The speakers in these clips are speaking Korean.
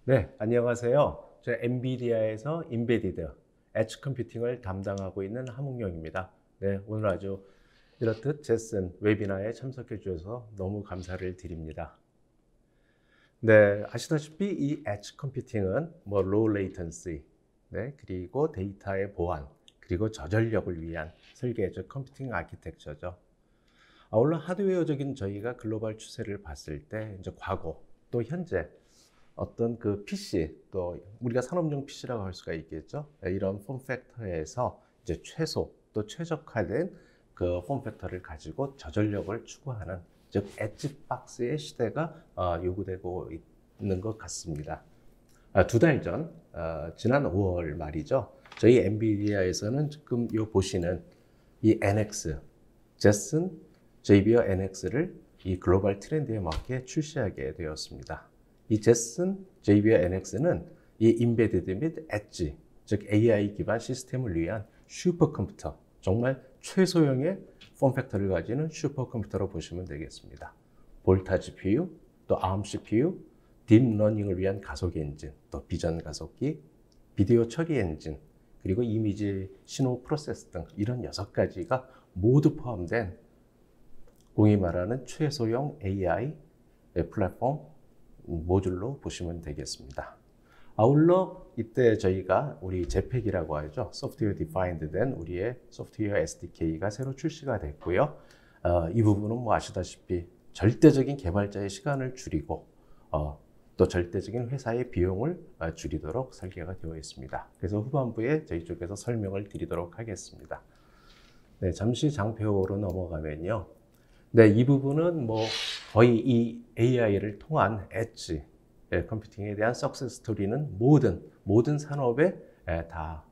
네, 안녕하세요. 저 엔비디아에서 인베디드 엣지 컴퓨팅을 담당하고 있는 함웅영입니다. 네, 오늘 아주 이렇듯 제슨 웨비나에 참석해 주셔서 너무 감사를 드립니다. 네, 아시다시피 이 엣지 컴퓨팅은 로우 레이턴시, 네, 그리고 데이터의 보안, 그리고 저전력을 위한 설계적 컴퓨팅 아키텍처죠. 아울러 하드웨어적인 저희가 글로벌 추세를 봤을 때 이제 과거 또 현재 어떤 그 PC 또 우리가 산업용 PC라고 할 수가 있겠죠. 이런 폼팩터에서 이제 최소 또 최적화된 그 폼팩터를 가지고 저전력을 추구하는 즉 엣지 박스의 시대가 요구되고 있는 것 같습니다. 두 달 전, 지난 5월 말이죠. 저희 엔비디아에서는 지금 요 보시는 이 NX, 제슨 제이비어 NX를 이 글로벌 트렌드에 맞게 출시하게 되었습니다. 이 제슨 제이비어 NX는 이 인베디드 및 엣지, 즉 AI 기반 시스템을 위한 슈퍼컴퓨터, 정말 최소형의 폼팩터를 가지는 슈퍼컴퓨터로 보시면 되겠습니다. 볼타 GPU, 또 ARM CPU, 딥러닝을 위한 가속 엔진, 또 비전 가속기, 비디오 처리 엔진, 그리고 이미지 신호 프로세스 등 이런 6가지가 모두 포함된 공이 말하는 최소형 AI 플랫폼 모듈로 보시면 되겠습니다. 아울러 이때 저희가 우리 제팩이라고 하죠. 소프트웨어 디파인드 된 우리의 소프트웨어 SDK가 새로 출시가 됐고요. 이 부분은 아시다시피 절대적인 개발자의 시간을 줄이고 또 절대적인 회사의 비용을 줄이도록 설계가 되어 있습니다. 그래서 후반부에 저희 쪽에서 설명을 드리도록 하겠습니다. 네, 잠시 장표로 넘어가면요. 네, 이 부분은 거의 이 AI를 통한 엣지 컴퓨팅에 대한 석세스 스토리는 모든 산업에 다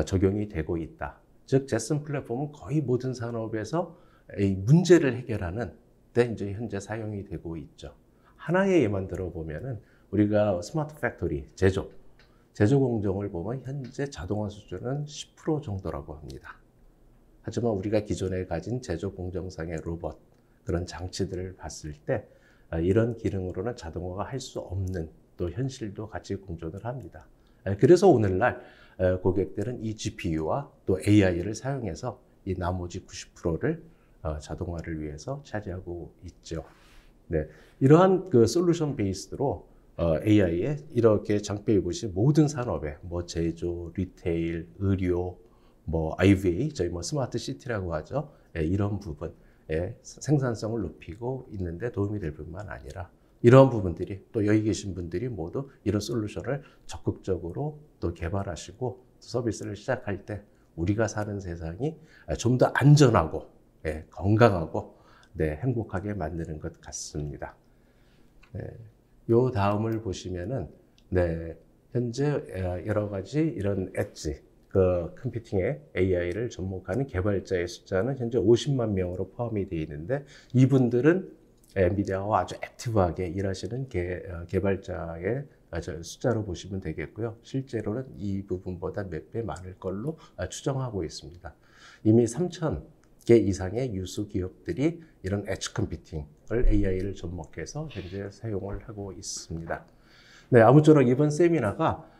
적용이 되고 있다. 즉, 제슨 플랫폼은 거의 모든 산업에서 이 문제를 해결하는 데 이제 현재 사용이 되고 있죠. 하나의 예만 들어보면은 우리가 스마트 팩토리 제조 공정을 보면 현재 자동화 수준은 10% 정도라고 합니다. 하지만 우리가 기존에 가진 제조 공정상의 로봇 그런 장치들을 봤을 때 이런 기능으로는 자동화가 할 수 없는 또 현실도 같이 공존을 합니다. 그래서 오늘날 고객들은 이 GPU와 또 AI를 사용해서 이 나머지 90%를 자동화를 위해서 차지하고 있죠. 네, 이러한 그 솔루션 베이스로 AI에 이렇게 장표에 보시 모든 산업에 제조, 리테일, 의료, IVA, 저희 스마트 시티라고 하죠. 이런 부분. 생산성을 높이고 있는데 도움이 될 뿐만 아니라 이런 부분들이 또 여기 계신 분들이 모두 이런 솔루션을 적극적으로 또 개발하시고 서비스를 시작할 때 우리가 사는 세상이 좀 더 안전하고 건강하고 행복하게 만드는 것 같습니다. 요 다음을 보시면은 현재 여러 가지 이런 엣지 그 컴퓨팅에 AI를 접목하는 개발자의 숫자는 현재 50만 명으로 포함이 되어 있는데 이분들은 엔비디아와 아주 액티브하게 일하시는 개발자의 숫자로 보시면 되겠고요. 실제로는 이 부분보다 몇 배 많을 걸로 추정하고 있습니다. 이미 3,000개 이상의 유수 기업들이 이런 엣지 컴퓨팅을 AI를 접목해서 현재 사용을 하고 있습니다. 네, 아무쪼록 이번 세미나가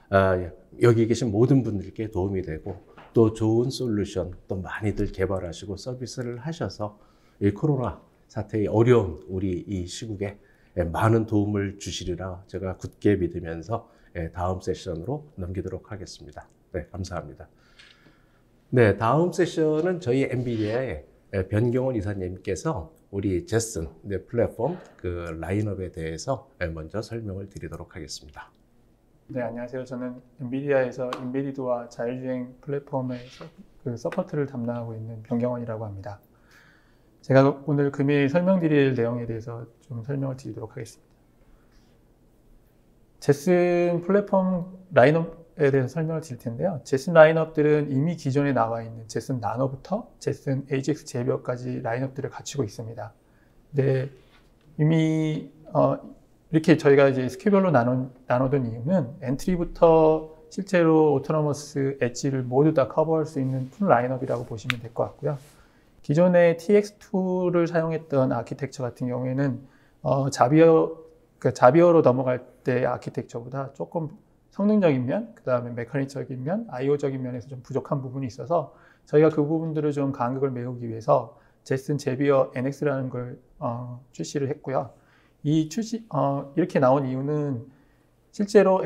여기 계신 모든 분들께 도움이 되고 또 좋은 솔루션 또 많이들 개발하시고 서비스를 하셔서 이 코로나 사태의 어려운 우리 이 시국에 많은 도움을 주시리라 제가 굳게 믿으면서 다음 세션으로 넘기도록 하겠습니다. 네, 감사합니다. 네, 다음 세션은 저희 엔비디아의 변경원 이사님께서 우리 제슨 플랫폼 그 라인업에 대해서 먼저 설명을 드리도록 하겠습니다. 네, 안녕하세요. 저는 엔비디아에서 인베디드와 자율주행 플랫폼에서 그 서포트를 담당하고 있는 변경원이라고 합니다. 제가 오늘 금일 설명드릴 내용에 대해서 좀 설명을 드리도록 하겠습니다. 제슨 플랫폼 라인업에 대해서 설명을 드릴 텐데요. 제슨 라인업들은 이미 기존에 나와 있는 제슨 나노부터 제슨 HX 제비어까지 라인업들을 갖추고 있습니다. 네, 이미 이렇게 저희가 이제 스킬별로 나눠둔 이유는 엔트리부터 실제로 오토노머스 엣지를 모두 다 커버할 수 있는 풀 라인업이라고 보시면 될 것 같고요. 기존의 TX2를 사용했던 아키텍처 같은 경우에는 자비어 그 자비어로 넘어갈 때 아키텍처보다 조금 성능적인 면, 그 다음에 메커닉적인 면, IO적인 면에서 좀 부족한 부분이 있어서 저희가 그 부분들을 좀 간극을 메우기 위해서 제슨 제비어 NX라는 걸 출시를 했고요. 이렇게 나온 이유는 실제로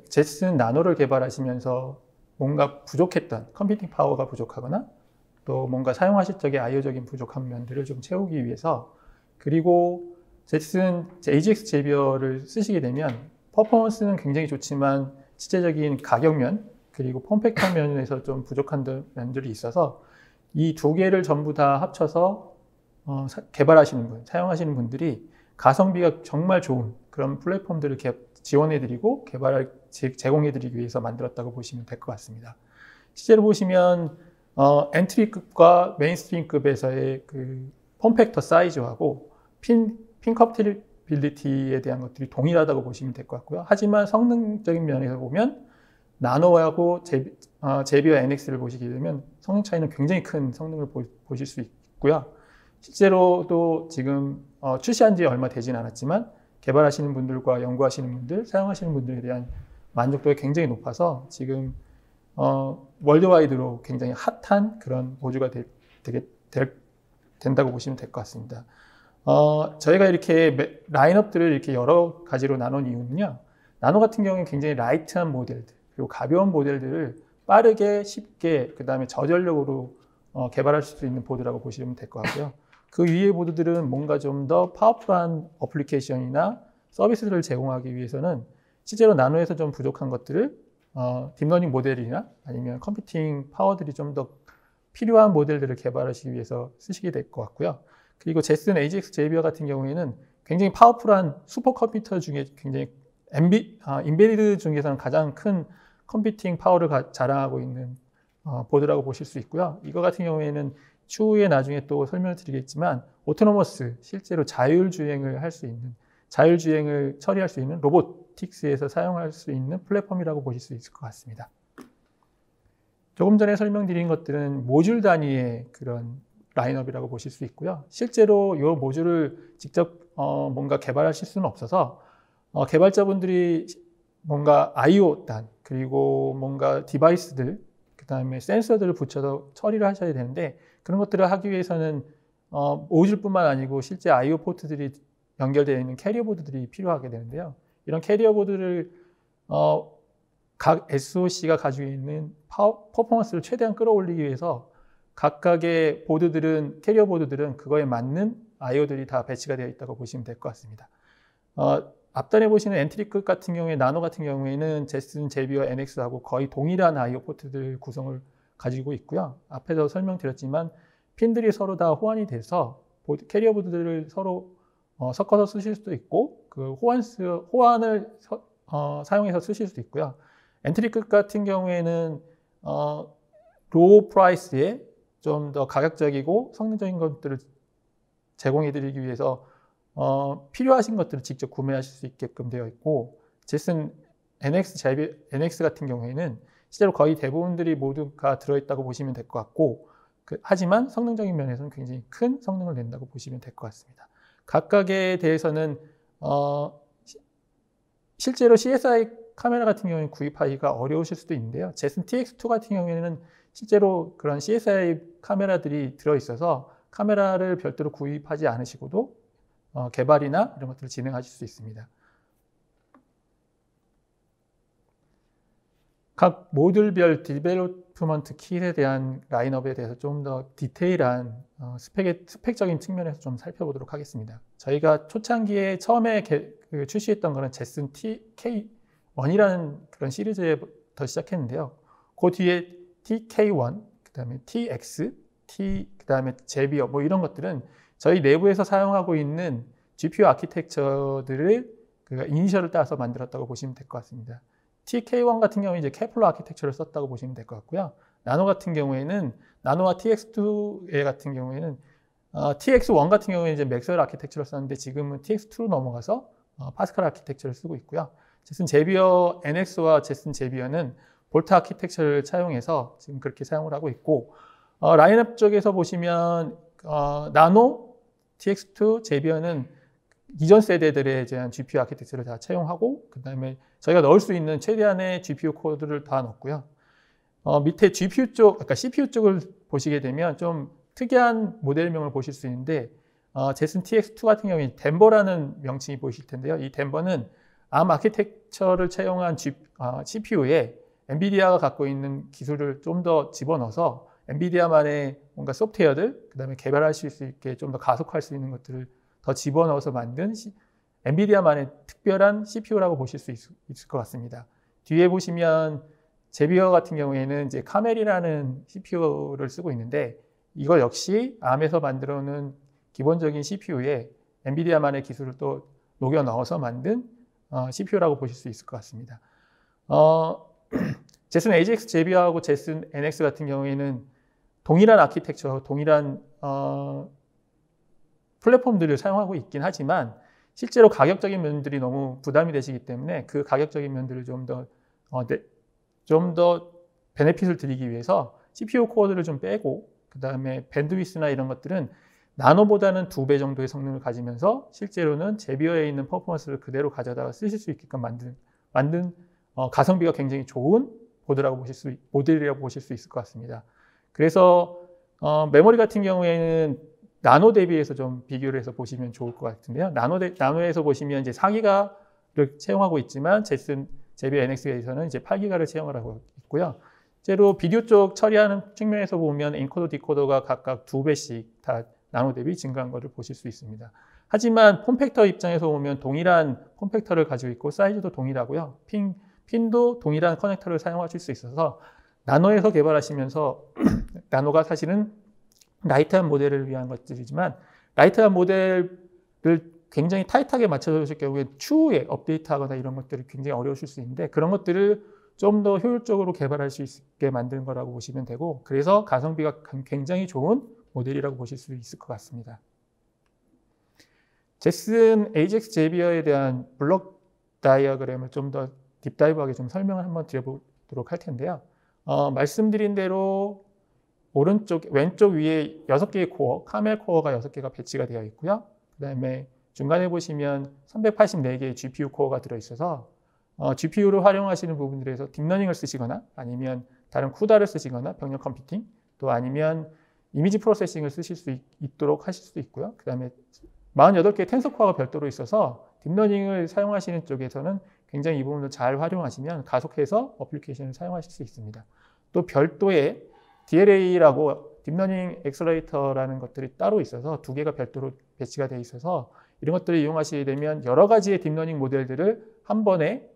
제슨 나노를 개발하시면서 뭔가 부족했던 컴퓨팅 파워가 부족하거나 또 뭔가 사용하실 적에 IO적인 부족한 면들을 좀 채우기 위해서, 그리고 제슨 AGX 제비어를 쓰시게 되면 퍼포먼스는 굉장히 좋지만 실제적인 가격면 그리고 폼팩터 면에서 좀 부족한 면들이 있어서 이 두 개를 전부 다 합쳐서 개발하시는 분, 사용하시는 분들이 가성비가 정말 좋은 그런 플랫폼들을 지원해드리고 제공해드리기 위해서 만들었다고 보시면 될 것 같습니다. 실제로 보시면 엔트리급과 메인스트림급에서의 그 폼팩터 사이즈하고 핀 컴패티빌리티에 대한 것들이 동일하다고 보시면 될 것 같고요. 하지만 성능적인 면에서 보면 나노하고 제비어 NX를 보시게 되면 성능 차이는 굉장히 큰 성능을 보실 수 있고요. 실제로도 지금 출시한 지 얼마 되진 않았지만 개발하시는 분들과 연구하시는 분들, 사용하시는 분들에 대한 만족도가 굉장히 높아서 지금 월드와이드로 굉장히 핫한 그런 모듈가 된다고 보시면 될 것 같습니다. 저희가 이렇게 라인업들을 이렇게 여러 가지로 나눈 이유는요. 나노 같은 경우는 굉장히 라이트한 모델들, 그리고 가벼운 모델들을 빠르게 쉽게 그 다음에 저전력으로 개발할 수 있는 보드라고 보시면 될 것 같고요. 그 위의 보드들은 뭔가 좀 더 파워풀한 어플리케이션이나 서비스를 제공하기 위해서는 실제로 나노에서 좀 부족한 것들을 딥러닝 모델이나 아니면 컴퓨팅 파워들이 좀 더 필요한 모델들을 개발하시기 위해서 쓰시게 될 것 같고요. 그리고 제슨 AGX 제비어 같은 경우에는 굉장히 파워풀한 슈퍼컴퓨터 중에 굉장히 인베디드 중에서는 가장 큰 컴퓨팅 파워를 자랑하고 있는 보드라고 보실 수 있고요. 이거 같은 경우에는 추후에 나중에 또 설명을 드리겠지만 오토노머스, 실제로 자율주행을 처리할 수 있는 로보틱스에서 사용할 수 있는 플랫폼이라고 보실 수 있을 것 같습니다. 조금 전에 설명드린 것들은 모듈 단위의 그런 라인업이라고 보실 수 있고요. 실제로 이 모듈을 직접 뭔가 개발하실 수는 없어서 개발자분들이 뭔가 I/O 단, 그리고 뭔가 디바이스들, 그 다음에 센서들을 붙여서 처리를 하셔야 되는데 그런 것들을 하기 위해서는 모듈뿐만 아니고 실제 I/O 포트들이 연결되어 있는 캐리어 보드들이 필요하게 되는데요. 이런 캐리어 보드를 각 SoC가 가지고 있는 퍼포먼스를 최대한 끌어올리기 위해서 각각의 캐리어 보드들은 그거에 맞는 I/O들이 다 배치가 되어 있다고 보시면 될 것 같습니다. 앞단에 보시는 엔트리급 같은 경우에, 나노 같은 경우에는 제슨 제비어 NX하고 거의 동일한 I/O 포트들 구성을 가지고 있고요. 앞에서 설명드렸지만 핀들이 서로 다 호환이 돼서 캐리어 보드들을 서로 섞어서 쓰실 수도 있고 그 호환을 사용해서 쓰실 수도 있고요. 엔트리급 같은 경우에는 로우 프라이스에 좀 더 가격적이고 성능적인 것들을 제공해드리기 위해서 필요하신 것들을 직접 구매하실 수 있게끔 되어 있고, 제슨 NX 같은 경우에는 실제로 거의 대부분들이 모두가 들어있다고 보시면 될 것 같고, 하지만 성능적인 면에서는 굉장히 큰 성능을 낸다고 보시면 될 것 같습니다. 각각에 대해서는 실제로 CSI 카메라 같은 경우에는 구입하기가 어려우실 수도 있는데요. 제슨 TX2 같은 경우에는 실제로 그런 CSI 카메라들이 들어있어서 카메라를 별도로 구입하지 않으시고도 개발이나 이런 것들을 진행하실 수 있습니다. 각 모듈별 디벨로프먼트 킷에 대한 라인업에 대해서 좀 더 디테일한 스펙적인 측면에서 좀 살펴보도록 하겠습니다. 저희가 초창기에 처음에 출시했던 거는 제슨 TK1이라는 그런 시리즈부터 시작했는데요. 그 뒤에 TK1, 그 다음에 TX, 그 다음에 제비어 뭐 이런 것들은 저희 내부에서 사용하고 있는 GPU 아키텍처들을 이니셜을 따서 만들었다고 보시면 될 것 같습니다. TK1 같은 경우에 이제 케플러 아키텍처를 썼다고 보시면 될 것 같고요. 나노 같은 경우에는 나노와 TX2 같은 경우에는 TX1 같은 경우에는 이제 맥스웰 아키텍처를 썼는데 지금은 TX2로 넘어가서 파스칼 아키텍처를 쓰고 있고요. 제슨 제비어 NX와 제슨 제비어는 볼트 아키텍처를 차용해서 지금 그렇게 사용을 하고 있고, 라인업 쪽에서 보시면 나노, TX2, 제비어는 이전 세대들에 대한 GPU 아키텍처를 다 채용하고 그다음에 저희가 넣을 수 있는 최대한의 GPU 코드를 다 넣었고요. 밑에 GPU 쪽, 그러니까 CPU 쪽을 보시게 되면 좀 특이한 모델명을 보실 수 있는데 제슨 TX2 같은 경우에 덴버라는 명칭이 보이실 텐데요. 이 덴버는 ARM 아키텍처를 채용한 CPU에 엔비디아가 갖고 있는 기술을 좀 더 집어넣어서 엔비디아만의 뭔가 소프트웨어들, 그다음에 개발하실 수 있게 좀 더 가속할 수 있는 것들을 더 집어넣어서 만든 엔비디아만의 특별한 CPU라고 보실 수 있을 것 같습니다. 뒤에 보시면 제비어 같은 경우에는 이제 카멜이라는 CPU를 쓰고 있는데 이거 역시 ARM에서 만들어 놓은 기본적인 CPU에 엔비디아만의 기술을 또 녹여 넣어서 만든 CPU라고 보실 수 있을 것 같습니다. 제슨 AGX 제비어하고 제슨 NX 같은 경우에는 동일한 아키텍처, 동일한 플랫폼들을 사용하고 있긴 하지만 실제로 가격적인 면들이 너무 부담이 되시기 때문에 그 가격적인 면들을 좀 더 베네핏을 드리기 위해서 CPU 코어들을 좀 빼고 그 다음에 밴드위스나 이런 것들은 나노보다는 2배 정도의 성능을 가지면서 실제로는 제비어에 있는 퍼포먼스를 그대로 가져다가 쓰실 수 있게끔 만든 가성비가 굉장히 좋은 모델이라고 보실 수 있을 것 같습니다. 그래서 메모리 같은 경우에는 나노 대비해서 좀 비교를 해서 보시면 좋을 것 같은데요. 나노에서 보시면 이제 4기가를 채용하고 있지만 제비어 NX에서는 이제 8기가를 채용을 하고 있고요. 실제로 비디오 쪽 처리하는 측면에서 보면 엔코더, 디코더가 각각 2배씩 다 나노 대비 증가한 것을 보실 수 있습니다. 하지만 폼팩터 입장에서 보면 동일한 폼팩터를 가지고 있고 사이즈도 동일하고요. 핀도 동일한 커넥터를 사용하실 수 있어서 나노에서 개발하시면서 나노가 사실은 라이트한 모델을 위한 것들이지만 라이트한 모델을 굉장히 타이트하게 맞춰주실 경우에 추후에 업데이트하거나 이런 것들이 굉장히 어려우실 수 있는데 그런 것들을 좀 더 효율적으로 개발할 수 있게 만드는 거라고 보시면 되고 그래서 가성비가 굉장히 좋은 모델이라고 보실 수 있을 것 같습니다. 제슨 AGX 제비어에 대한 블록 다이어그램을 좀 더 딥다이브하게 좀 설명을 한번 드려보도록 할 텐데요. 말씀드린 대로 왼쪽 위에 6개의 코어, 카멜 코어가 6개가 배치가 되어 있고요. 그 다음에 중간에 보시면 384개의 GPU 코어가 들어있어서 GPU를 활용하시는 부분들에서 딥러닝을 쓰시거나 아니면 다른 쿠다를 쓰시거나 병렬 컴퓨팅 또 아니면 이미지 프로세싱을 쓰실 수 있도록 하실 수 있고요. 그 다음에 48개의 텐서 코어가 별도로 있어서 딥러닝을 사용하시는 쪽에서는 굉장히 이 부분을 잘 활용하시면 가속해서 어플리케이션을 사용하실 수 있습니다. 또 별도의 DLA라고 딥러닝 엑셀러레이터라는 것들이 따로 있어서 2개가 별도로 배치가 되어 있어서 이런 것들을 이용하시게 되면 여러 가지의 딥러닝 모델들을 한 번에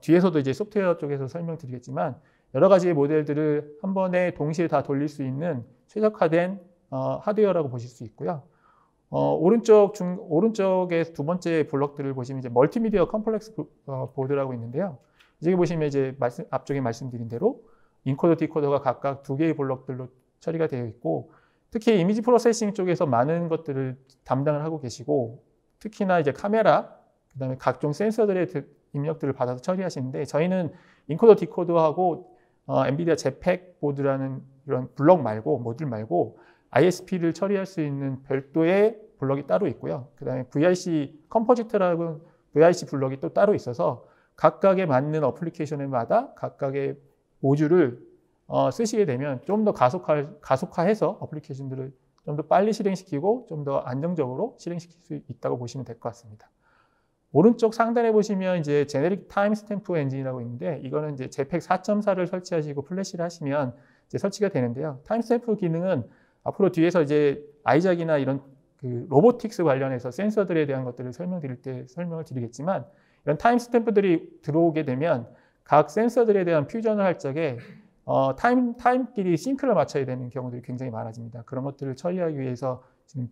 뒤에서도 이제 소프트웨어 쪽에서 설명드리겠지만 여러 가지의 모델들을 한 번에 동시에 다 돌릴 수 있는 최적화된 하드웨어라고 보실 수 있고요. 오른쪽에 두 번째 블럭들을 보시면 이제 멀티미디어 컴플렉스 보드라고 있는데요. 여기 보시면 이제 앞쪽에 말씀드린 대로 인코더, 디코더가 각각 2개의 블럭들로 처리가 되어 있고 특히 이미지 프로세싱 쪽에서 많은 것들을 담당을 하고 계시고 특히나 이제 카메라, 그다음에 각종 센서들의 입력들을 받아서 처리하시는데 저희는 인코더, 디코더하고 엔비디아 제팩 보드라는 이런 블럭 말고 모듈 말고 ISP를 처리할 수 있는 별도의 블럭이 따로 있고요. 그 다음에 VIC 컴포지트라고 VIC 블럭이 또 따로 있어서 각각에 맞는 어플리케이션마다 각각의 모듈을 쓰시게 되면 좀 더 가속화해서 어플리케이션들을 좀 더 빨리 실행시키고 좀 더 안정적으로 실행시킬 수 있다고 보시면 될 것 같습니다. 오른쪽 상단에 보시면 이제 제네릭 타임 스탬프 엔진이라고 있는데 이거는 이제 제팩 4.4를 설치하시고 플래시를 하시면 이제 설치가 되는데요. 타임 스탬프 기능은 앞으로 뒤에서 이제 아이작이나 이런 그 로보틱스 관련해서 센서들에 대한 것들을 설명드릴 때 설명을 드리겠지만 이런 타임 스탬프들이 들어오게 되면 각 센서들에 대한 퓨전을 할 적에 타임끼리 싱크를 맞춰야 되는 경우들이 굉장히 많아집니다. 그런 것들을 처리하기 위해서 지금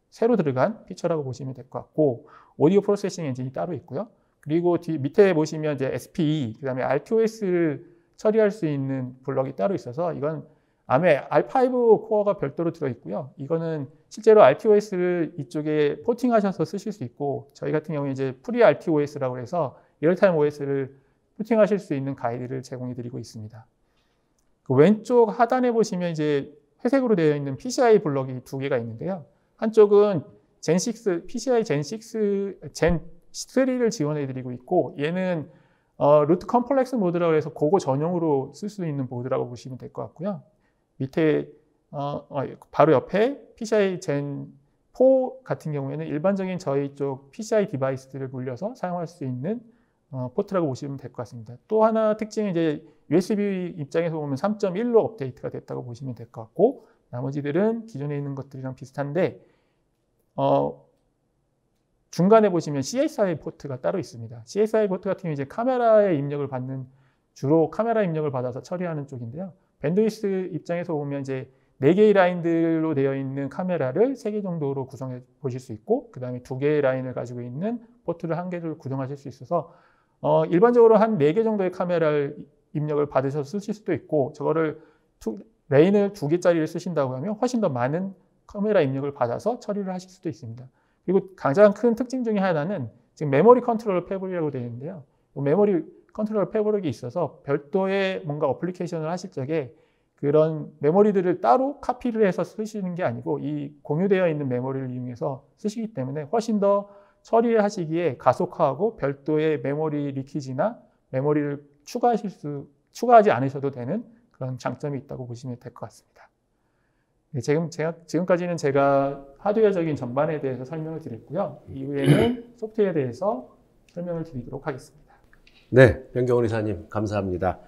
새로 들어간 피처라고 보시면 될 것 같고 오디오 프로세싱 엔진이 따로 있고요. 그리고 밑에 보시면 이제 SPE, 그 다음에 RTOS를 처리할 수 있는 블럭이 따로 있어서 이건 ARM의 R5 코어가 별도로 들어있고요. 이거는 실제로 RTOS를 이쪽에 포팅하셔서 쓰실 수 있고 저희 같은 경우에 이제 프리 RTOS라고 해서 리얼타임 OS를 포팅하실 수 있는 가이드를 제공해 드리고 있습니다. 그 왼쪽 하단에 보시면 이제 회색으로 되어 있는 PCI 블럭이 2개가 있는데요. 한쪽은 젠6, PCI 젠6, 젠3를 지원해드리고 있고, 얘는 루트 컴플렉스 모드라고 해서 그거 전용으로 쓸 수 있는 보드라고 보시면 될 것 같고요. 밑에 바로 옆에 PCI 젠 4 같은 경우에는 일반적인 저희 쪽 PCI 디바이스들을 물려서 사용할 수 있는 포트라고 보시면 될 것 같습니다. 또 하나 특징은 이제 USB 입장에서 보면 3.1로 업데이트가 됐다고 보시면 될 것 같고, 나머지들은 기존에 있는 것들이랑 비슷한데 중간에 보시면 CSI 포트가 따로 있습니다. CSI 포트 같은 경우는 이제 카메라에 입력을 받는, 주로 카메라 입력을 받아서 처리하는 쪽인데요. 밴드위스 입장에서 보면 이제 4개의 라인들로 되어 있는 카메라를 3개 정도로 구성해 보실 수 있고, 그 다음에 2개의 라인을 가지고 있는 포트를 1개를 구동하실 수 있어서 일반적으로 한 4개 정도의 카메라를 입력을 받으셔서 쓰실 수도 있고, 저거를 레인을 2개짜리를 쓰신다고 하면 훨씬 더 많은 카메라 입력을 받아서 처리를 하실 수도 있습니다. 그리고 가장 큰 특징 중에 하나는 지금 메모리 컨트롤 패브릭이라고 되어 있는데요. 메모리 컨트롤 패브릭이 있어서 별도의 뭔가 어플리케이션을 하실 적에 그런 메모리들을 따로 카피를 해서 쓰시는 게 아니고 이 공유되어 있는 메모리를 이용해서 쓰시기 때문에 훨씬 더 처리하시기에 가속화하고 별도의 메모리 리키지나 메모리를 추가하지 않으셔도 되는 그런 장점이 있다고 보시면 될 것 같습니다. 네, 지금까지는 제가 하드웨어적인 전반에 대해서 설명을 드렸고요. 이후에는 소프트웨어에 대해서 설명을 드리도록 하겠습니다. 네, 변경훈 이사님 감사합니다.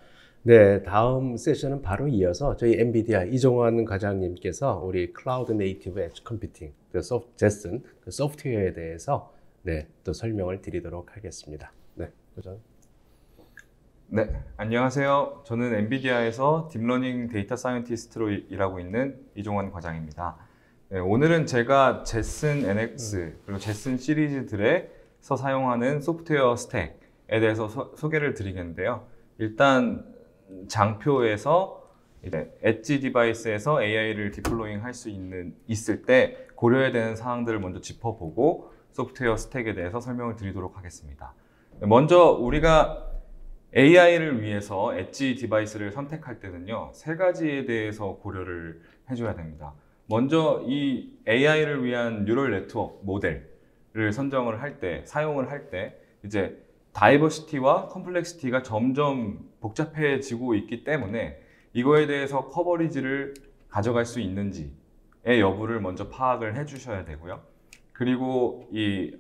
네, 다음 세션은 바로 이어서 저희 엔비디아 이종환 과장님께서 우리 클라우드 네이티브 엣지 컴퓨팅, 제슨 소프트웨어에 대해서 또 설명을 드리도록 하겠습니다. 네, 과장. 네, 안녕하세요. 저는 엔비디아에서 딥러닝 데이터 사이언티스트로 일하고 있는 이종환 과장입니다. 네, 오늘은 제가 제슨 NX 그리고 제슨 시리즈들에서 사용하는 소프트웨어 스택에 대해서 소개를 드리겠는데요. 일단 장표에서 이제 엣지 디바이스에서 AI를 디플로잉 할 수 있을 때 고려해야 되는 사항들을 먼저 짚어보고 소프트웨어 스택에 대해서 설명을 드리도록 하겠습니다. 먼저 우리가 AI를 위해서 엣지 디바이스를 선택할 때는요, 3가지에 대해서 고려를 해줘야 됩니다. 먼저 이 AI를 위한 뉴럴 네트워크 모델을 선정을 할 때, 사용을 할 때 이제 다이버시티와 컴플렉시티가 점점 복잡해지고 있기 때문에 이거에 대해서 커버리지를 가져갈 수 있는지의 여부를 먼저 파악을 해주셔야 되고요. 그리고 이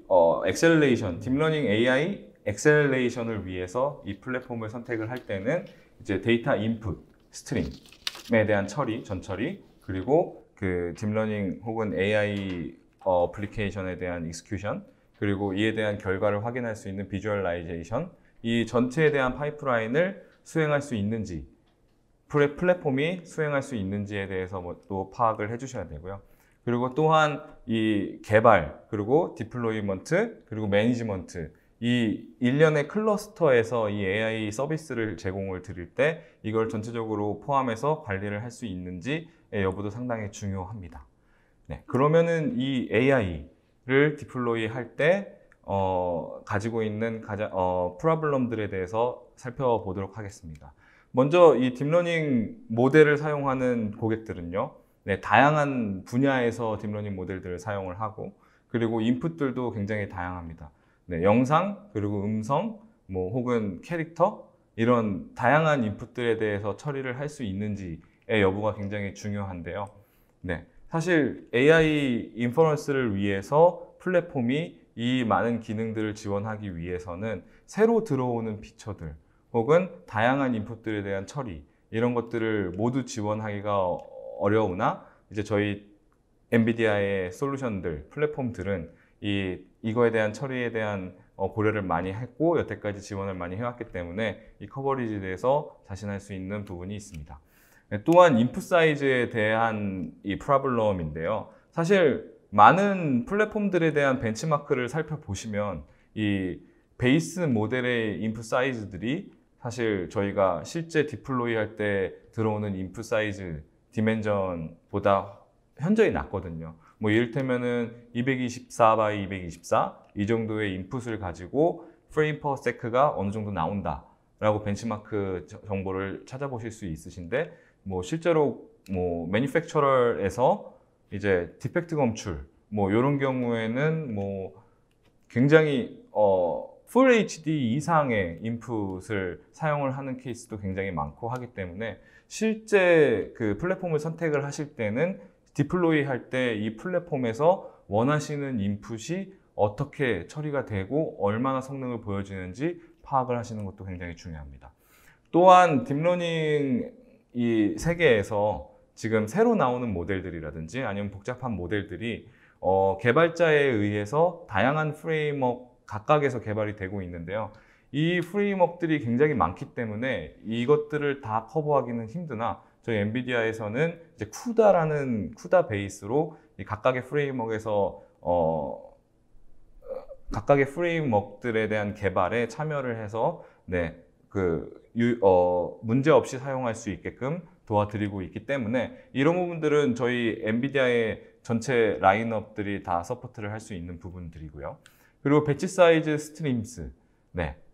엑셀레이션, 딥러닝 AI 엑셀레이션을 위해서 이 플랫폼을 선택을 할 때는 이제 데이터 인풋, 스트림에 대한 처리, 전처리, 그리고 그 딥러닝 혹은 AI 어플리케이션에 대한 익스큐션, 그리고 이에 대한 결과를 확인할 수 있는 비주얼라이제이션, 이 전체에 대한 파이프라인을 수행할 수 있는지, 플랫폼이 수행할 수 있는지에 대해서 또 파악을 해주셔야 되고요. 그리고 또한 이 개발, 그리고 디플로이먼트, 그리고 매니지먼트, 이 일련의 클러스터에서 이 AI 서비스를 제공을 드릴 때 이걸 전체적으로 포함해서 관리를 할 수 있는지의 여부도 상당히 중요합니다. 네, 그러면은 이 AI를 디플로이 할 때 가지고 있는 프로블럼들에 대해서 살펴보도록 하겠습니다. 먼저 이 딥러닝 모델을 사용하는 고객들은요, 네, 다양한 분야에서 딥러닝 모델들을 사용을 하고, 그리고 인풋들도 굉장히 다양합니다. 네, 영상, 그리고 음성, 혹은 캐릭터, 이런 다양한 인풋들에 대해서 처리를 할 수 있는지의 여부가 굉장히 중요한데요. 네, 사실 AI 인퍼런스를 위해서 플랫폼이 이 많은 기능들을 지원하기 위해서는 새로 들어오는 피처들, 혹은 다양한 인풋들에 대한 처리, 이런 것들을 모두 지원하기가 어려우나 이제 저희 엔비디아의 솔루션들, 플랫폼들은 이거에 대한 처리에 대한 고려를 많이 했고 여태까지 지원을 많이 해왔기 때문에 이 커버리지에 대해서 자신할 수 있는 부분이 있습니다. 또한 인풋 사이즈에 대한 이 프로블럼인데요. 사실 많은 플랫폼들에 대한 벤치마크를 살펴보시면 이 베이스 모델의 인풋 사이즈들이 사실 저희가 실제 디플로이 할 때 들어오는 인풋 사이즈 디멘전보다 현저히 낮거든요. 이를테면은 224 by 224 이 정도의 인풋을 가지고 프레임 퍼 세크가 어느 정도 나온다 라고 벤치마크 정보를 찾아보실 수 있으신데, 실제로 매니팩처러에서 이제 디펙트 검출 뭐 이런 경우에는 뭐 굉장히 Full HD 이상의 인풋을 사용을 하는 케이스도 굉장히 많고 하기 때문에 실제 그 플랫폼을 선택을 하실 때는 디플로이 할 때 이 플랫폼에서 원하시는 인풋이 어떻게 처리가 되고 얼마나 성능을 보여주는지 파악을 하시는 것도 굉장히 중요합니다. 또한 딥러닝 이 세계에서 지금 새로 나오는 모델들이라든지 아니면 복잡한 모델들이 개발자에 의해서 다양한 프레임워크 각각에서 개발이 되고 있는데요. 이 프레임워크들이 굉장히 많기 때문에 이것들을 다 커버하기는 힘드나 저희 엔비디아에서는 이제 쿠다 베이스로 이 각각의 프레임워크에서 각각의 프레임워크들에 대한 개발에 참여를 해서 문제 없이 사용할 수 있게끔 도와드리고 있기 때문에 이런 부분들은 저희 엔비디아의 전체 라인업들이 다 서포트를 할 수 있는 부분들이고요. 그리고 배치 사이즈 스트림스.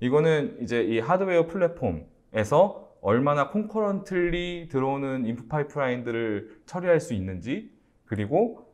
이거는 이제 이 하드웨어 플랫폼에서 얼마나 콘커런틀리 들어오는 인풋 파이프라인들을 처리할 수 있는지, 그리고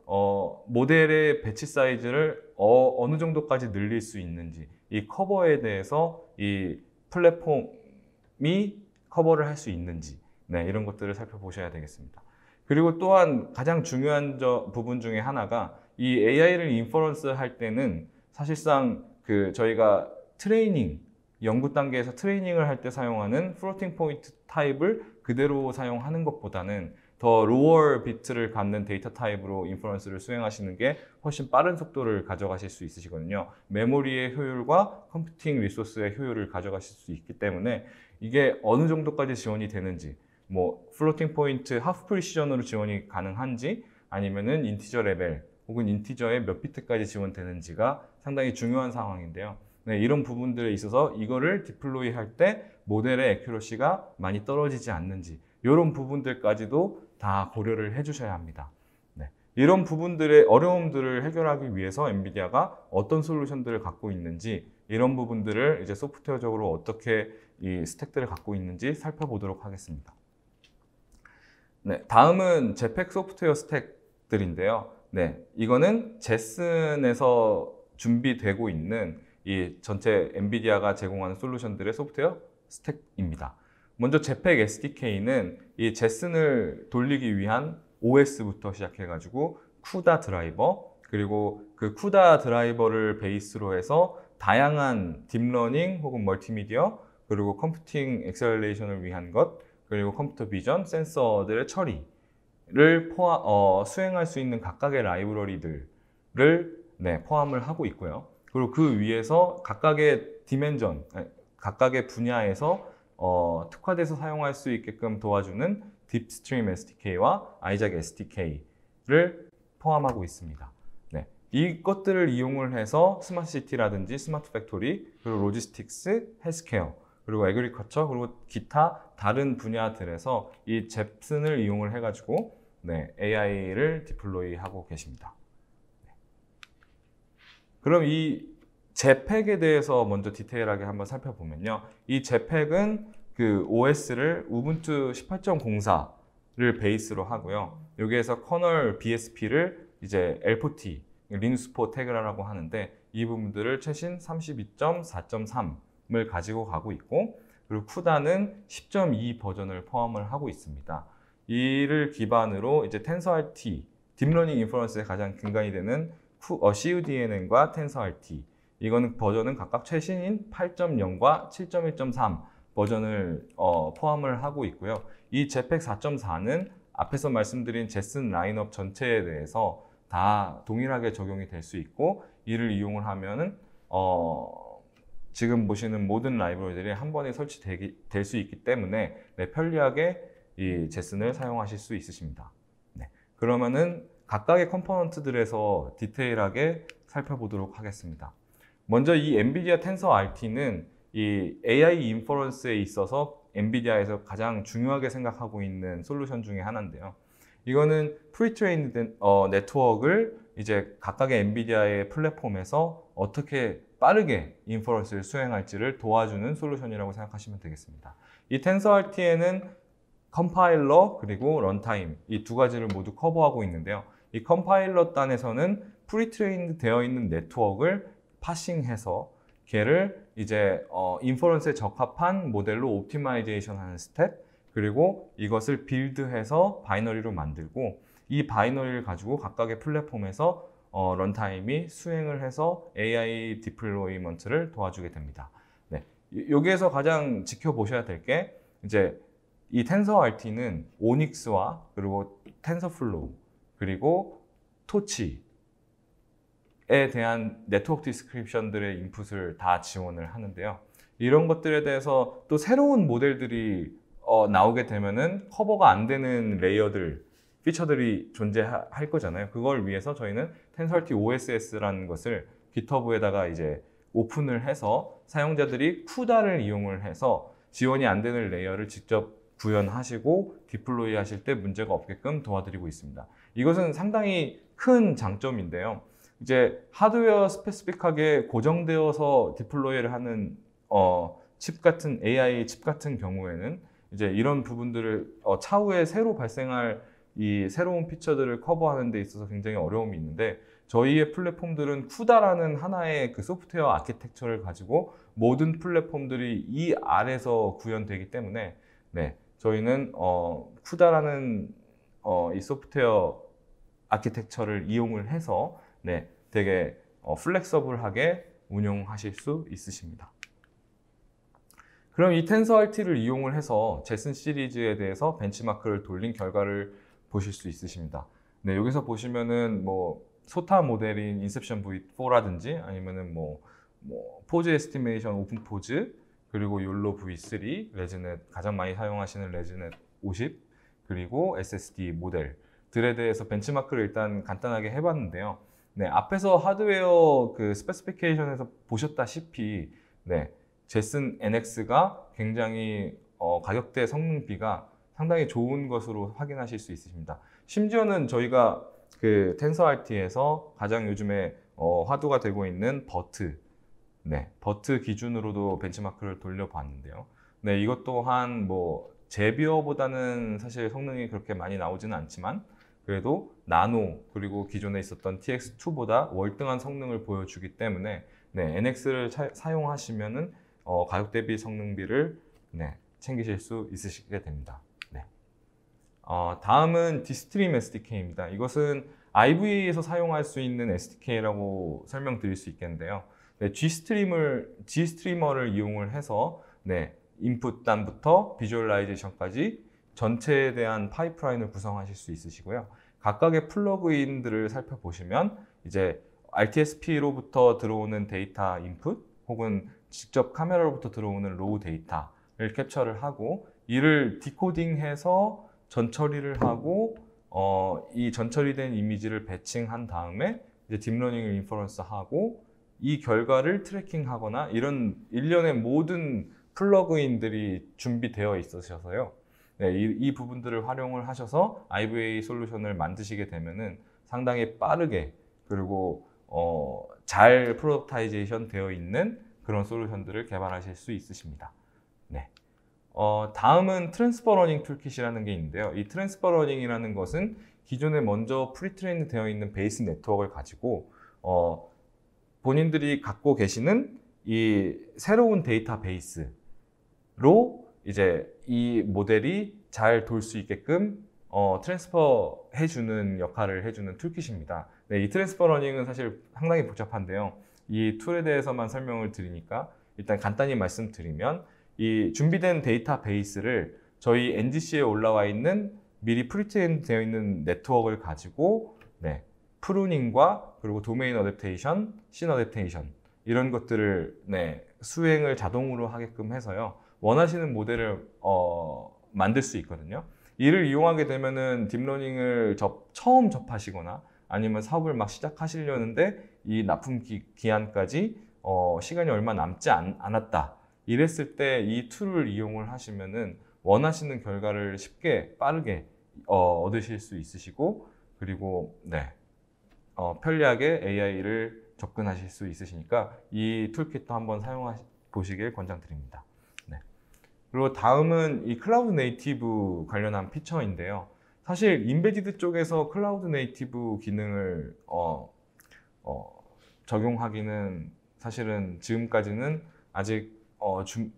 모델의 배치 사이즈를 어느 정도까지 늘릴 수 있는지, 이 커버에 대해서 이 플랫폼이 커버를 할 수 있는지, 이런 것들을 살펴보셔야 되겠습니다. 그리고 또한 가장 중요한 부분 중에 하나가 이 AI를 인퍼런스 할 때는 사실상 저희가 트레이닝, 연구 단계에서 트레이닝을 할 때 사용하는 플로팅 포인트 타입을 그대로 사용하는 것보다는 더 로어 비트를 갖는 데이터 타입으로 인퍼런스를 수행하시는 게 훨씬 빠른 속도를 가져가실 수 있으시거든요. 메모리의 효율과 컴퓨팅 리소스의 효율을 가져가실 수 있기 때문에 이게 어느 정도까지 지원이 되는지, 뭐 플로팅 포인트 하프 프리시전으로 지원이 가능한지, 아니면은 인티저 레벨 혹은 인티저의 몇 비트까지 지원되는지가 상당히 중요한 상황인데요. 이런 부분들에 있어서 이거를 디플로이 할 때 모델의 애큐러시가 많이 떨어지지 않는지, 이런 부분들까지도 다 고려를 해주셔야 합니다. 이런 부분들의 어려움들을 해결하기 위해서 엔비디아가 어떤 솔루션들을 갖고 있는지, 이런 부분들을 이제 소프트웨어적으로 어떻게 이 스택들을 갖고 있는지 살펴보도록 하겠습니다. 다음은 제팩 소프트웨어 스택들인데요. 이거는 제슨에서 준비되고 있는 이 전체 엔비디아가 제공하는 솔루션들의 소프트웨어 스택입니다. 먼저 제팩 SDK는 이 제슨을 돌리기 위한 OS부터 시작해가지고 쿠다 드라이버, 그리고 그 쿠다 드라이버를 베이스로 해서 다양한 딥러닝 혹은 멀티미디어, 그리고 컴퓨팅 엑셀레이션을 위한 것, 그리고 컴퓨터 비전, 센서들의 처리를 수행할 수 있는 각각의 라이브러리들을 포함을 하고 있고요. 그리고 그 위에서 각각의 디멘전, 각각의 분야에서 특화돼서 사용할 수 있게끔 도와주는 딥스트림 SDK와 아이작 SDK를 포함하고 있습니다. 이것들을 이용을 해서 스마트 시티라든지 스마트 팩토리, 그리고 로지스틱스, 헬스케어, 그리고 애그리커처, 그리고 기타 다른 분야들에서 이 잽슨을 이용을 해가지고 AI를 디플로이 하고 계십니다. 그럼 이 제팩에 대해서 먼저 디테일하게 한번 살펴보면요. 이 제팩은 그 OS를 우분투 18.04를 베이스로 하고요. 여기에서 커널 BSP를 이제 L4T, 리눅스 포 태그라고 하는데, 이 부분들을 최신 32.4.3을 가지고 가고 있고, 그리고 쿠다는 10.2 버전을 포함을 하고 있습니다. 이를 기반으로 이제 텐서RT, 딥러닝 인퍼런스의 가장 근간이 되는 CUDNN과 텐서RT, 이거는 버전은 각각 최신인 8.0과 7.1.3 버전을 포함을 하고 있고요. 이 제팩 4.4는 앞에서 말씀드린 제슨 라인업 전체에 대해서 다 동일하게 적용이 될 수 있고, 이를 이용을 하면은 지금 보시는 모든 라이브러리들이 한 번에 설치될 수 있기 때문에 편리하게 이 제슨을 사용하실 수 있으십니다. 그러면은 각각의 컴포넌트들에서 디테일하게 살펴보도록 하겠습니다. 먼저 이 엔비디아 텐서 RT는 이 AI 인퍼런스에 있어서 엔비디아에서 가장 중요하게 생각하고 있는 솔루션 중에 하나인데요. 이거는 프리트레인드 네트워크를 이제 각각의 엔비디아의 플랫폼에서 어떻게 빠르게 인퍼런스를 수행할지를 도와주는 솔루션이라고 생각하시면 되겠습니다. 이 텐서RT에는 컴파일러 그리고 런타임, 이 두 가지를 모두 커버하고 있는데요. 이 컴파일러 단에서는 프리트레인드 되어 있는 네트워크를 파싱해서 걔를 이제 인퍼런스에 적합한 모델로 옵티마이제이션 하는 스텝, 그리고 이것을 빌드해서 바이너리로 만들고 이 바이너리를 가지고 각각의 플랫폼에서 런타임이 수행을 해서 AI 디플로이먼트를 도와주게 됩니다. 네. 여기에서 가장 지켜보셔야 될 게 이제 이 텐서RT는 오닉스와 그리고 텐서플로우 그리고 토치에 대한 네트워크 디스크립션들의 인풋을 다 지원을 하는데요. 이런 것들에 대해서 또 새로운 모델들이 나오게 되면은 커버가 안 되는 레이어들, 피처들이 존재할 거잖아요. 그걸 위해서 저희는 텐서RT OSS라는 것을 GitHub에다가 이제 오픈을 해서 사용자들이 쿠다를 이용을 해서 지원이 안 되는 레이어를 직접 구현하시고 디플로이 하실 때 문제가 없게끔 도와드리고 있습니다. 이것은 상당히 큰 장점인데요. 이제 하드웨어 스페시픽하게 고정되어서 디플로이를 하는 칩 같은 AI 칩 같은 경우에는 이제 이런 부분들을 차후에 새로 발생할 이 새로운 피처들을 커버하는 데 있어서 굉장히 어려움이 있는데 저희의 플랫폼들은 쿠다라는 하나의 그 소프트웨어 아키텍처를 가지고 모든 플랫폼들이 이 아래서 구현되기 때문에 네, 저희는 쿠다라는 이 소프트웨어 아키텍처를 이용을 해서 네, 되게 플렉서블하게 운용하실 수 있으십니다. 그럼 이 텐서RT를 이용을 해서 제슨 시리즈에 대해서 벤치마크를 돌린 결과를 보실 수 있으십니다. 네, 여기서 보시면은 뭐 소타 모델인 인셉션 V4라든지 아니면은 뭐 포즈 에스티메이션 오픈 포즈 그리고 욜로 V3 레즈넷 가장 많이 사용하시는 레즈넷 50 그리고 SSD 모델들에 대해서 벤치마크를 일단 간단하게 해봤는데요. 네, 앞에서 하드웨어 그 스페시피케이션에서 보셨다시피 네, 제슨 NX가 굉장히 가격대 성능비가 상당히 좋은 것으로 확인하실 수 있으십니다. 심지어는 저희가 그 텐서RT에서 가장 요즘에 화두가 되고 있는 버트, 네, 버트 기준으로도 벤치마크를 돌려봤는데요. 네, 이것 또한 뭐 제비어보다는 사실 성능이 그렇게 많이 나오지는 않지만 그래도 나노 그리고 기존에 있었던 TX2보다 월등한 성능을 보여주기 때문에 네, NX를 사용하시면은 가격 대비 성능비를 네, 챙기실 수 있으시게 됩니다. 네. 다음은 디스트림 SDK입니다. 이것은 IVA에서 사용할 수 있는 SDK라고 설명드릴 수 있겠는데요. 네, G스트리머를 이용을 해서 네, 인풋단부터 비주얼라이제이션까지 전체에 대한 파이프라인을 구성하실 수 있으시고요. 각각의 플러그인들을 살펴보시면 이제 RTSP로부터 들어오는 데이터 인풋 혹은 직접 카메라로부터 들어오는 로우 데이터를 캡처를 하고 이를 디코딩해서 전처리를 하고 이 전처리된 이미지를 배칭한 다음에 이제 딥러닝을 인퍼런스하고 이 결과를 트래킹하거나 이런 일련의 모든 플러그인들이 준비되어 있으셔서요. 네, 이 부분들을 활용을 하셔서 IVA 솔루션을 만드시게 되면은 상당히 빠르게 그리고 잘 프로덕타이제이션 되어 있는 그런 솔루션들을 개발하실 수 있으십니다. 네. 다음은 트랜스퍼 러닝 툴킷이라는 게 있는데요. 이 트랜스퍼 러닝이라는 것은 기존에 먼저 프리트레인 되어 있는 베이스 네트워크를 가지고 본인들이 갖고 계시는 이 새로운 데이터베이스로 이제 이 모델이 잘 돌 수 있게끔 트랜스퍼 해주는 역할을 해주는 툴킷입니다. 네, 이 트랜스퍼 러닝은 사실 상당히 복잡한데요. 이 툴에 대해서만 설명을 드리니까 일단 간단히 말씀드리면 이 준비된 데이터베이스를 저희 NGC에 올라와 있는 미리 프리트레인 되어 있는 네트워크를 가지고 네, 프루닝과 그리고 도메인 어댑테이션, 씬 어댑테이션 이런 것들을 네, 수행을 자동으로 하게끔 해서요. 원하시는 모델을 만들 수 있거든요. 이를 이용하게 되면은 딥러닝을 처음 접하시거나 아니면 사업을 막 시작하시려는데 이 납품 기한까지 시간이 얼마 남지 않았다. 이랬을 때 이 툴을 이용을 하시면은 원하시는 결과를 쉽게 빠르게 얻으실 수 있으시고 그리고 네, 편리하게 AI를 접근하실 수 있으시니까 이 툴킷도 한번 보시길 권장드립니다. 네. 그리고 다음은 이 클라우드 네이티브 관련한 피처인데요. 사실 인베디드 쪽에서 클라우드 네이티브 기능을 적용하기는 사실은 지금까지는 아직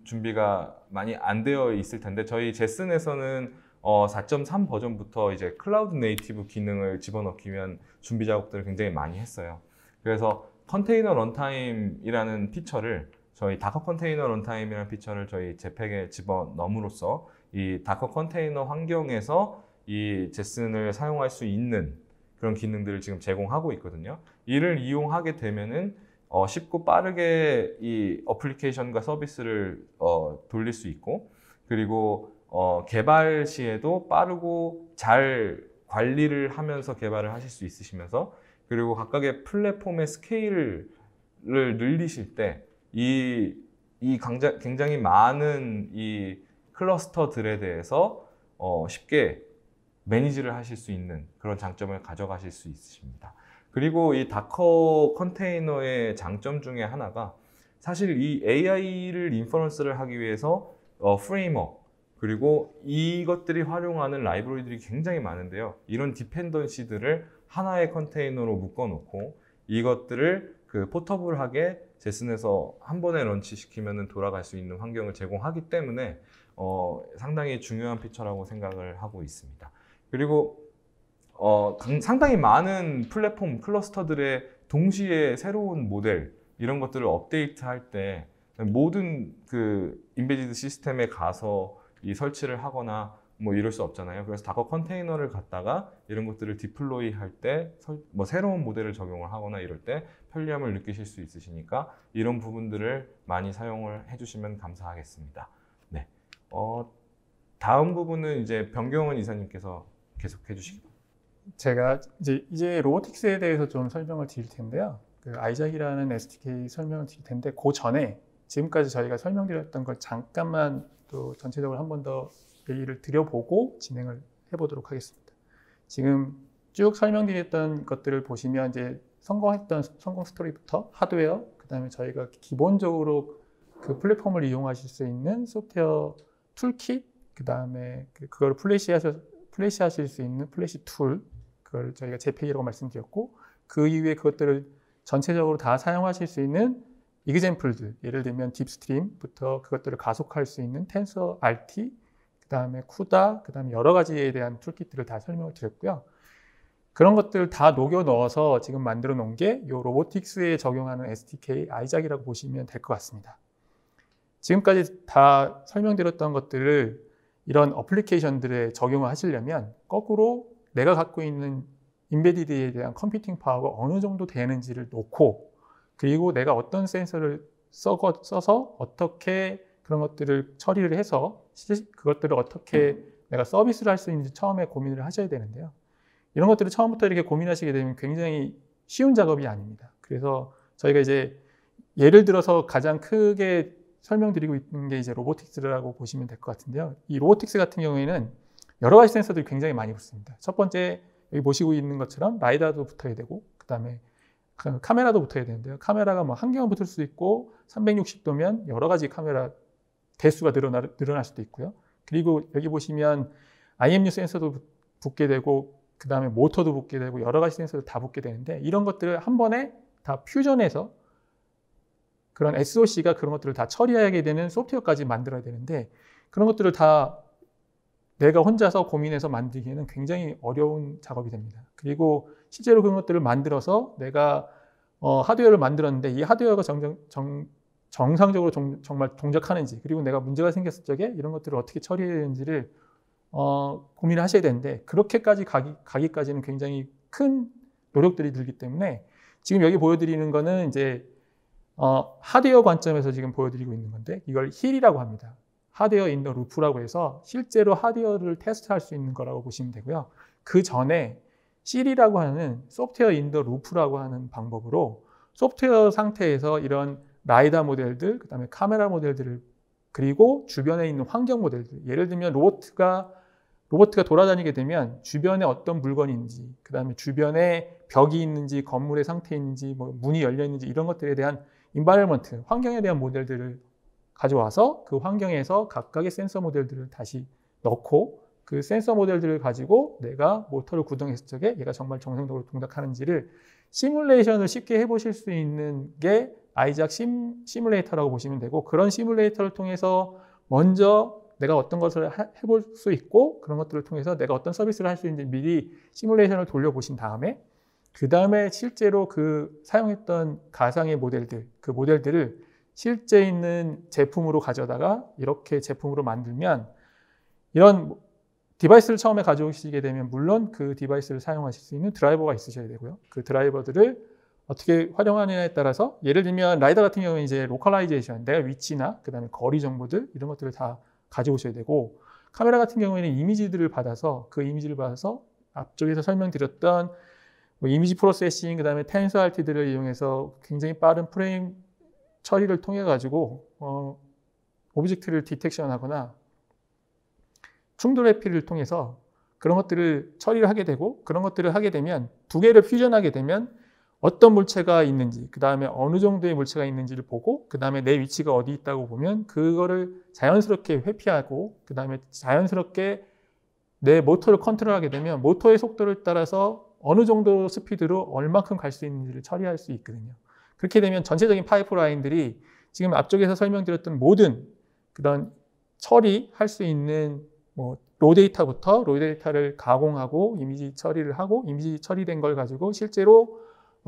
준비가 많이 안 되어 있을 텐데 저희 제슨에서는 4.3 버전부터 이제 클라우드 네이티브 기능을 집어넣기 위한 준비 작업들을 굉장히 많이 했어요. 그래서 컨테이너 런타임이라는 피처를 저희 다커 컨테이너 런타임이라는 피처를 저희 제팩에 집어넣음으로써 이 다커 컨테이너 환경에서 이 제슨을 사용할 수 있는 그런 기능들을 지금 제공하고 있거든요. 이를 이용하게 되면은 쉽고 빠르게 이 어플리케이션과 서비스를 돌릴 수 있고 그리고 개발 시에도 빠르고 잘 관리를 하면서 개발을 하실 수 있으시면서 그리고 각각의 플랫폼의 스케일을 늘리실 때 굉장히 많은 이 클러스터들에 대해서 쉽게 매니지를 하실 수 있는 그런 장점을 가져가실 수 있으십니다. 그리고 이 다커 컨테이너의 장점 중에 하나가 사실 이 AI를 인퍼런스를 하기 위해서 프레임워크 그리고 이것들이 활용하는 라이브러리들이 굉장히 많은데요. 이런 디펜던시들을 하나의 컨테이너로 묶어놓고 이것들을 포터블하게 제슨에서 한 번에 런치시키면 돌아갈 수 있는 환경을 제공하기 때문에 상당히 중요한 피처라고 생각을 하고 있습니다. 그리고 상당히 많은 플랫폼 클러스터들의 동시에 새로운 모델 이런 것들을 업데이트할 때 모든 인베디드 시스템에 가서 이 설치를 하거나 뭐 이럴 수 없잖아요. 그래서 다커 컨테이너를 갖다가 이런 것들을 디플로이 할 때 뭐 새로운 모델을 적용을 하거나 이럴 때 편리함을 느끼실 수 있으시니까 이런 부분들을 많이 사용을 해주시면 감사하겠습니다. 네. 다음 부분은 이제 변경은 이사님께서 계속해 주시기 바랍니다. 제가 이제 로보틱스에 대해서 좀 설명을 드릴 텐데요. 아이작이라는 SDK 설명을 드릴 텐데 그 전에 지금까지 저희가 설명드렸던 걸 잠깐만 또 전체적으로 한 번 더 얘기를 드려보고 진행을 해보도록 하겠습니다. 지금 쭉 설명드렸던 것들을 보시면 이제 성공 스토리부터 하드웨어, 그 다음에 저희가 기본적으로 그 플랫폼을 이용하실 수 있는 소프트웨어 툴킷, 그 다음에 그걸 플래시하실 수 있는 플래시 툴, 그걸 저희가 JPEG이라고 말씀드렸고 그 이후에 그것들을 전체적으로 다 사용하실 수 있는 이그젬플들, 예를 들면 딥스트림부터 그것들을 가속할 수 있는 텐서 RT, 그 다음에 쿠다, 그 다음에 여러 가지에 대한 툴킷들을 다 설명을 드렸고요. 그런 것들을 다 녹여 넣어서 지금 만들어 놓은 게 이 로보틱스에 적용하는 SDK 아이작이라고 보시면 될 것 같습니다. 지금까지 다 설명드렸던 것들을 이런 어플리케이션들에 적용을 하시려면 거꾸로 내가 갖고 있는 인베디드에 대한 컴퓨팅 파워가 어느 정도 되는지를 놓고 그리고 내가 어떤 센서를 써서 어떻게 그런 것들을 처리를 해서 그것들을 어떻게 내가 서비스를 할 수 있는지 처음에 고민을 하셔야 되는데요. 이런 것들을 처음부터 이렇게 고민하시게 되면 굉장히 쉬운 작업이 아닙니다. 그래서 저희가 이제 예를 들어서 가장 크게 설명드리고 있는 게 이제 로보틱스라고 보시면 될 것 같은데요. 이 로보틱스 같은 경우에는 여러 가지 센서들이 굉장히 많이 붙습니다. 첫 번째 여기 보시고 있는 것처럼 라이다도 붙어야 되고 그 다음에 카메라도 붙어야 되는데요. 카메라가 뭐 한 개만 붙을 수도 있고 360도면 여러 가지 카메라 대수가 늘어날 수도 있고요. 그리고 여기 보시면 IMU 센서도 붙게 되고 그 다음에 모터도 붙게 되고 여러 가지 센서도 다 붙게 되는데 이런 것들을 한 번에 다 퓨전해서 그런 SOC가 그런 것들을 다 처리하게 되는 소프트웨어까지 만들어야 되는데 그런 것들을 다 내가 혼자서 고민해서 만들기에는 굉장히 어려운 작업이 됩니다. 그리고 실제로 그런 것들을 만들어서 내가 하드웨어를 만들었는데 이 하드웨어가 정상적으로 정말 동작하는지 그리고 내가 문제가 생겼을 적에 이런 것들을 어떻게 처리해야 되는지를 고민을 하셔야 되는데 그렇게까지 가기까지는 굉장히 큰 노력들이 들기 때문에 지금 여기 보여드리는 거는 이제 하드웨어 관점에서 지금 보여드리고 있는 건데 이걸 힐이라고 합니다. 하드웨어 인 더 루프라고 해서 실제로 하드웨어를 테스트할 수 있는 거라고 보시면 되고요. 그 전에 C라고 하는 소프트웨어 인 더 루프라고 하는 방법으로 소프트웨어 상태에서 이런 라이다 모델들, 그 다음에 카메라 모델들을 그리고 주변에 있는 환경 모델들, 예를 들면 로보트가 돌아다니게 되면 주변에 어떤 물건이 있는지, 그 다음에 주변에 벽이 있는지, 건물의 상태에 있는지, 뭐 문이 열려 있는지 이런 것들에 대한 인바이러먼트, 환경에 대한 모델들을 가져와서 그 환경에서 각각의 센서 모델들을 다시 넣고 그 센서 모델들을 가지고 내가 모터를 구동했을 적에 얘가 정말 정상적으로 동작하는지를 시뮬레이션을 쉽게 해보실 수 있는 게 아이작 시뮬레이터라고 보시면 되고, 그런 시뮬레이터를 통해서 먼저 내가 어떤 것을 해볼 수 있고, 그런 것들을 통해서 내가 어떤 서비스를 할 수 있는지 미리 시뮬레이션을 돌려보신 다음에, 그 다음에 실제로 그 사용했던 가상의 모델들, 그 모델들을 실제 있는 제품으로 가져다가 이렇게 제품으로 만들면, 이런 디바이스를 처음에 가져오시게 되면 물론 그 디바이스를 사용하실 수 있는 드라이버가 있으셔야 되고요. 그 드라이버들을 어떻게 활용하느냐에 따라서, 예를 들면 라이더 같은 경우는 이제 로컬라이제이션, 내가 위치나 그 다음에 거리 정보들 이런 것들을 다 가져오셔야 되고, 카메라 같은 경우에는 이미지들을 받아서 그 이미지를 받아서 앞쪽에서 설명드렸던 뭐 이미지 프로세싱, 그 다음에 텐서RT들을 이용해서 굉장히 빠른 프레임 처리를 통해 가지고 오브젝트를 디텍션하거나 충돌 회피를 통해서 그런 것들을 처리를 하게 되고, 그런 것들을 하게 되면 두 개를 퓨전하게 되면 어떤 물체가 있는지, 그 다음에 어느 정도의 물체가 있는지를 보고, 그 다음에 내 위치가 어디 있다고 보면 그거를 자연스럽게 회피하고, 그 다음에 자연스럽게 내 모터를 컨트롤하게 되면 모터의 속도를 따라서 어느 정도 스피드로 얼마큼 갈 수 있는지를 처리할 수 있거든요. 그렇게 되면 전체적인 파이프라인들이 지금 앞쪽에서 설명드렸던 모든 그런 처리할 수 있는 로 데이터부터 로 데이터를 가공하고 이미지 처리를 하고, 이미지 처리된 걸 가지고 실제로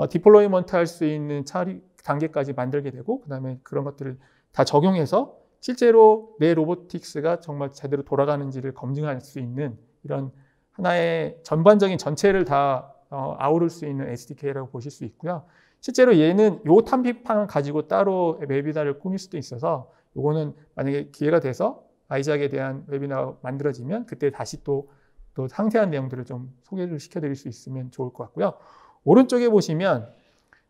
디플로이먼트 할 수 있는 처리 단계까지 만들게 되고, 그 다음에 그런 것들을 다 적용해서 실제로 내 로보틱스가 정말 제대로 돌아가는지를 검증할 수 있는 이런 하나의 전반적인 전체를 다 아우를 수 있는 SDK라고 보실 수 있고요. 실제로 얘는 요 탐비판 가지고 따로 웨비나를 꾸밀 수도 있어서, 요거는 만약에 기회가 돼서 아이작에 대한 웨비나가 만들어지면 그때 다시 또 상세한 내용들을 좀 소개를 시켜드릴 수 있으면 좋을 것 같고요. 오른쪽에 보시면,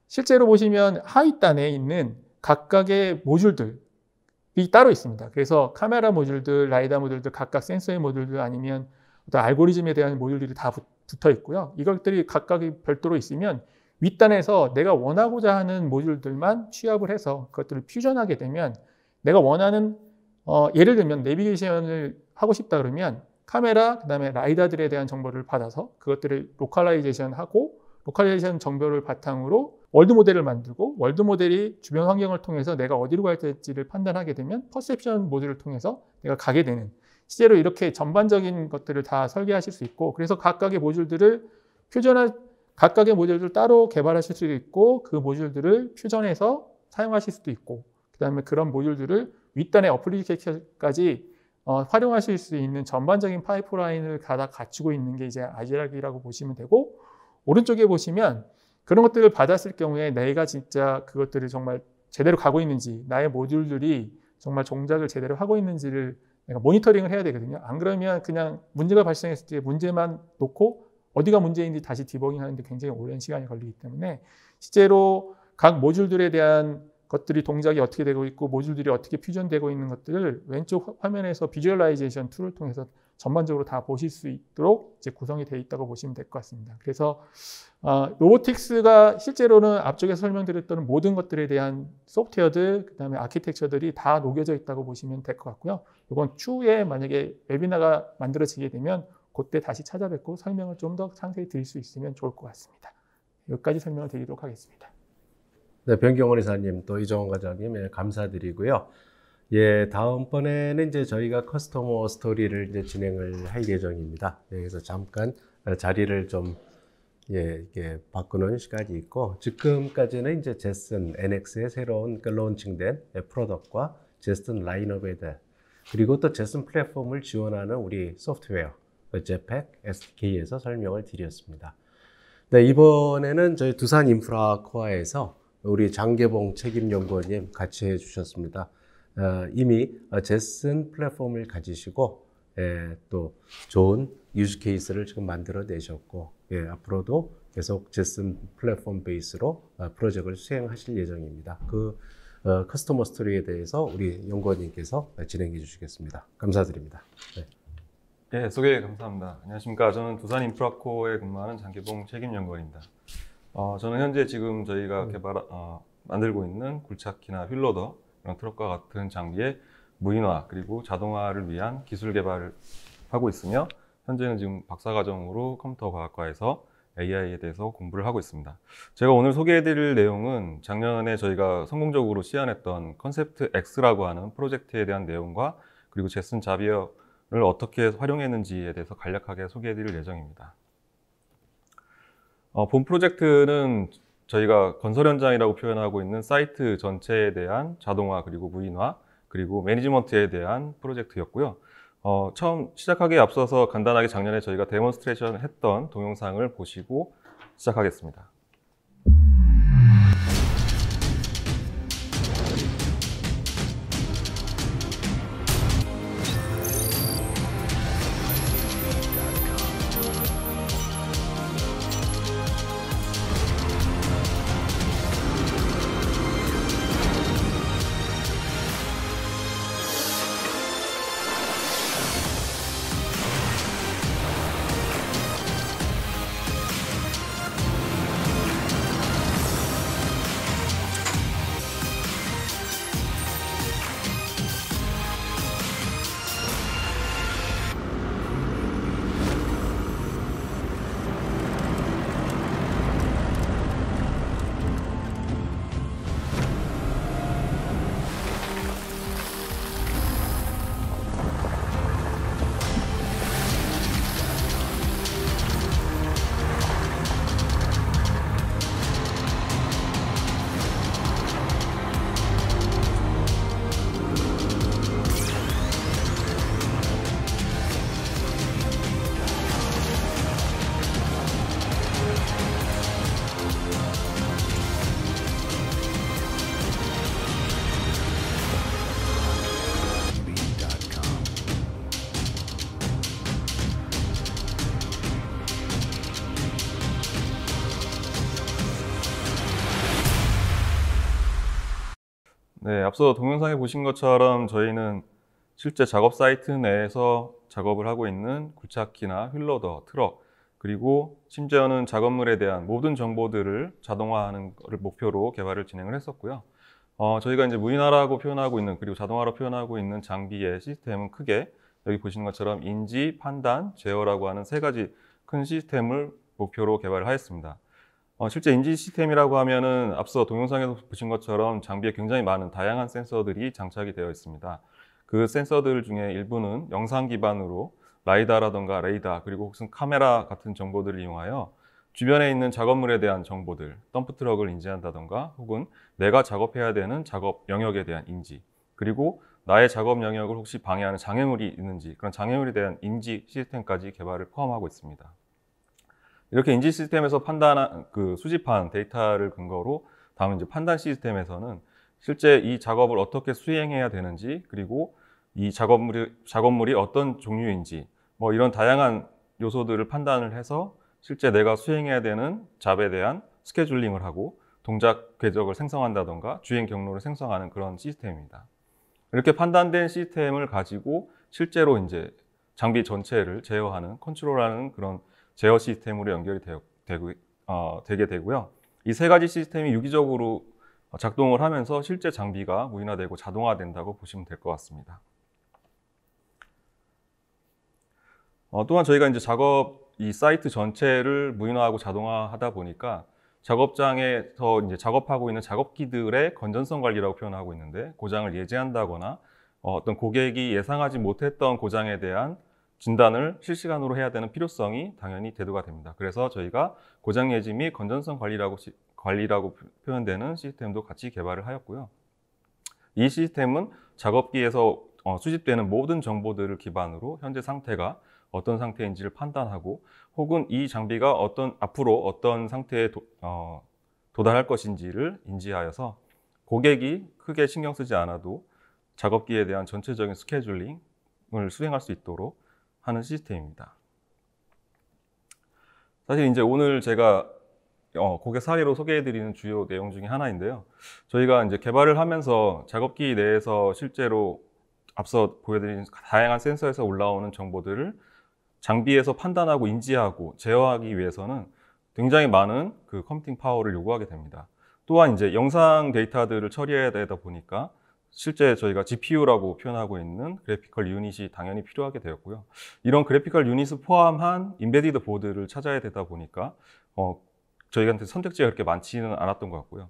실제로 보시면 하위단에 있는 각각의 모듈들이 따로 있습니다. 그래서 카메라 모듈들, 라이다 모듈들, 각각 센서의 모듈들, 아니면 어떤 알고리즘에 대한 모듈들이 다 붙어 있고요. 이것들이 각각이 별도로 있으면 윗단에서 내가 원하고자 하는 모듈들만 취합을 해서 그것들을 퓨전하게 되면, 내가 원하는 예를 들면 내비게이션을 하고 싶다 그러면 카메라, 그 다음에 라이다들에 대한 정보를 받아서 그것들을 로컬라이제이션하고, 로컬라이제이션 정보를 바탕으로 월드 모델을 만들고, 월드 모델이 주변 환경을 통해서 내가 어디로 가야 될지를 판단하게 되면 퍼셉션 모듈을 통해서 내가 가게 되는, 실제로 이렇게 전반적인 것들을 다 설계하실 수 있고, 그래서 각각의 모듈들을 각각의 모듈들을 따로 개발하실 수도 있고, 그 모듈들을 퓨전해서 사용하실 수도 있고, 그 다음에 그런 모듈들을 윗단의 어플리케이션까지 활용하실 수 있는 전반적인 파이프라인을 다 갖추고 있는 게 이제 아이작이라고 보시면 되고, 오른쪽에 보시면 그런 것들을 받았을 경우에 내가 진짜 그것들을 정말 제대로 가고 있는지, 나의 모듈들이 정말 동작을 제대로 하고 있는지를 내가 모니터링을 해야 되거든요. 안 그러면 그냥 문제가 발생했을 때 문제만 놓고 어디가 문제인지 다시 디버깅 하는데 굉장히 오랜 시간이 걸리기 때문에, 실제로 각 모듈들에 대한 것들이 동작이 어떻게 되고 있고 모듈들이 어떻게 퓨전되고 있는 것들을 왼쪽 화면에서 비주얼라이제이션 툴을 통해서 전반적으로 다 보실 수 있도록 이제 구성이 되어 있다고 보시면 될 것 같습니다. 그래서 로보틱스가 실제로는 앞쪽에서 설명드렸던 모든 것들에 대한 소프트웨어들, 그 다음에 아키텍처들이 다 녹여져 있다고 보시면 될 것 같고요. 이건 추후에 만약에 웨비나가 만들어지게 되면 그때 다시 찾아뵙고 설명을 좀 더 상세히 드릴 수 있으면 좋을 것 같습니다. 여기까지 설명을 드리도록 하겠습니다. 네, 변경원 이사님, 또 이종원 과장님, 감사드리고요. 예, 다음번에는 이제 저희가 커스터머 스토리를 이제 진행을 할 예정입니다. 그래서 잠깐 자리를 좀 이게 바꾸는 시간이 있고, 지금까지는 이제 제슨 NX의 새로운 론칭된 프로덕트와 제슨 라인업에 대해, 그리고 또 제슨 플랫폼을 지원하는 우리 소프트웨어 제팩 SDK에서 설명을 드렸습니다. 네, 이번에는 저희 두산 인프라 코어에서 우리 장계봉 책임연구원님 같이 해주셨습니다. 이미 제슨 플랫폼을 가지시고 또 좋은 유즈 케이스를 지금 만들어 내셨고, 앞으로도 계속 제슨 플랫폼 베이스로 프로젝트를 수행하실 예정입니다. 그 커스터머 스토리에 대해서 우리 연구원님께서 진행해 주시겠습니다. 감사드립니다. 네. 네, 소개 감사합니다. 안녕하십니까. 저는 두산 인프라코어에 근무하는 장계봉 책임연구원입니다. 저는 현재 지금 저희가 만들고 있는 굴착기나 휠로더, 이런 트럭과 같은 장비의 무인화 그리고 자동화를 위한 기술 개발을 하고 있으며, 현재는 지금 박사과정으로 컴퓨터 과학과에서 AI에 대해서 공부를 하고 있습니다. 제가 오늘 소개해드릴 내용은 작년에 저희가 성공적으로 시연했던 컨셉트 X라고 하는 프로젝트에 대한 내용과 그리고 제슨 자비어를 어떻게 활용했는지에 대해서 간략하게 소개해드릴 예정입니다. 본 프로젝트는 저희가 건설 현장이라고 표현하고 있는 사이트 전체에 대한 자동화 그리고 무인화 그리고 매니지먼트에 대한 프로젝트였고요. 처음 시작하기에 앞서서 간단하게 작년에 저희가 데몬스트레이션 했던 동영상을 보시고 시작하겠습니다. 네, 앞서 동영상에 보신 것처럼 저희는 실제 작업 사이트 내에서 작업을 하고 있는 굴착기나 휠로더, 트럭, 그리고 심지어는 작업물에 대한 모든 정보들을 자동화하는 것을 목표로 개발을 진행을 했었고요. 저희가 이제 무인화라고 표현하고 있는 그리고 자동화로 표현하고 있는 장비의 시스템은 크게 여기 보시는 것처럼 인지, 판단, 제어라고 하는 세 가지 큰 시스템을 목표로 개발을 하였습니다. 실제 인지 시스템이라고 하면은 앞서 동영상에서 보신 것처럼 장비에 굉장히 많은 다양한 센서들이 장착이 되어 있습니다. 그 센서들 중에 일부는 영상 기반으로 라이다라던가 레이더 그리고 혹은 카메라 같은 정보들을 이용하여 주변에 있는 작업물에 대한 정보들, 덤프트럭을 인지한다던가 혹은 내가 작업해야 되는 작업 영역에 대한 인지, 그리고 나의 작업 영역을 혹시 방해하는 장애물이 있는지 그런 장애물에 대한 인지 시스템까지 개발을 포함하고 있습니다. 이렇게 인지 시스템에서 판단한 수집한 데이터를 근거로 다음 이제 판단 시스템에서는 실제 이 작업을 어떻게 수행해야 되는지 그리고 이 작업물이 어떤 종류인지 뭐 이런 다양한 요소들을 판단을 해서 실제 내가 수행해야 되는 잡에 대한 스케줄링을 하고 동작 궤적을 생성한다던가 주행 경로를 생성하는 그런 시스템입니다. 이렇게 판단된 시스템을 가지고 실제로 이제 장비 전체를 제어하는 컨트롤하는 그런 제어 시스템으로 연결이 되게 되고요. 이 세 가지 시스템이 유기적으로 작동을 하면서 실제 장비가 무인화되고 자동화된다고 보시면 될 것 같습니다. 또한 저희가 이제 이 사이트 전체를 무인화하고 자동화하다 보니까 작업장에서 이제 작업하고 있는 작업기들의 건전성 관리라고 표현하고 있는데 고장을 예지한다거나 어떤 고객이 예상하지 못했던 고장에 대한 진단을 실시간으로 해야 되는 필요성이 당연히 대두가 됩니다. 그래서 저희가 고장 예지 및 건전성 관리라고 표현되는 시스템도 같이 개발을 하였고요. 이 시스템은 작업기에서 수집되는 모든 정보들을 기반으로 현재 상태가 어떤 상태인지를 판단하고 혹은 이 장비가 앞으로 어떤 상태에 도달할 것인지를 인지하여서 고객이 크게 신경 쓰지 않아도 작업기에 대한 전체적인 스케줄링을 수행할 수 있도록 하는 시스템입니다. 사실 이제 오늘 제가 고객 사례로 소개해드리는 주요 내용 중에 하나인데요. 저희가 이제 개발을 하면서 작업기 내에서 실제로 앞서 보여드린 다양한 센서에서 올라오는 정보들을 장비에서 판단하고 인지하고 제어하기 위해서는 굉장히 많은 그 컴퓨팅 파워를 요구하게 됩니다. 또한 이제 영상 데이터들을 처리해야 되다 보니까 실제 저희가 GPU라고 표현하고 있는 그래피컬 유닛이 당연히 필요하게 되었고요. 이런 그래피컬 유닛을 포함한 인베디드 보드를 찾아야 되다 보니까 저희한테 선택지가 그렇게 많지는 않았던 것 같고요.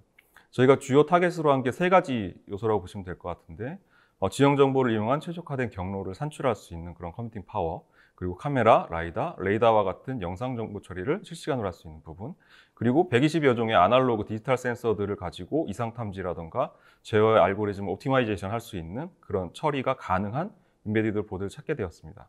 저희가 주요 타겟으로 한 게 세 가지 요소라고 보시면 될 것 같은데, 지형 정보를 이용한 최적화된 경로를 산출할 수 있는 그런 컴퓨팅 파워, 그리고 카메라, 레이더와 같은 영상 정보 처리를 실시간으로 할 수 있는 부분, 그리고 120여 종의 아날로그 디지털 센서들을 가지고 이상 탐지라던가 제어의 알고리즘 옵티마이제이션 할 수 있는 그런 처리가 가능한 인베디드 보드를 찾게 되었습니다.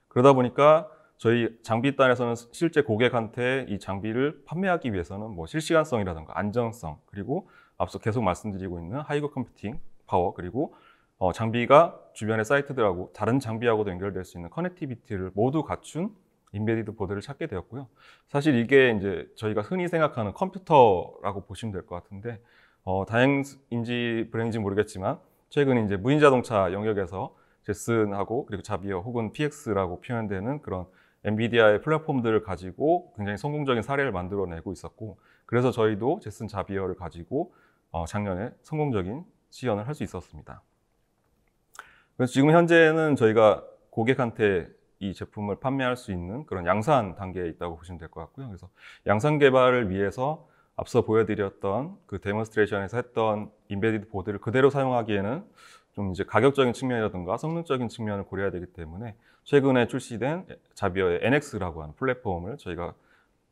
그러다 보니까 저희 장비단에서는 실제 고객한테 이 장비를 판매하기 위해서는 뭐 실시간성이라든가 안정성, 그리고 앞서 계속 말씀드리고 있는 하이거 컴퓨팅 파워, 그리고 장비가 주변의 사이트들하고 다른 장비하고도 연결될 수 있는 커넥티비티를 모두 갖춘 인베디드 보드를 찾게 되었고요. 사실 이게 이제 저희가 흔히 생각하는 컴퓨터라고 보시면 될 것 같은데, 다행인지 불행인지 모르겠지만 최근 이제 무인 자동차 영역에서 제슨하고 그리고 자비어 혹은 PX라고 표현되는 그런 엔비디아의 플랫폼들을 가지고 굉장히 성공적인 사례를 만들어내고 있었고, 그래서 저희도 제슨 자비어를 가지고 작년에 성공적인 시연을 할 수 있었습니다. 그래서 지금 현재는 저희가 고객한테 이 제품을 판매할 수 있는 그런 양산 단계에 있다고 보시면 될 것 같고요. 그래서 양산 개발을 위해서 앞서 보여드렸던 그 데몬스트레이션에서 했던 인베디드 보드를 그대로 사용하기에는 좀 이제 가격적인 측면이라든가 성능적인 측면을 고려해야 되기 때문에 최근에 출시된 자비어의 NX라고 하는 플랫폼을 저희가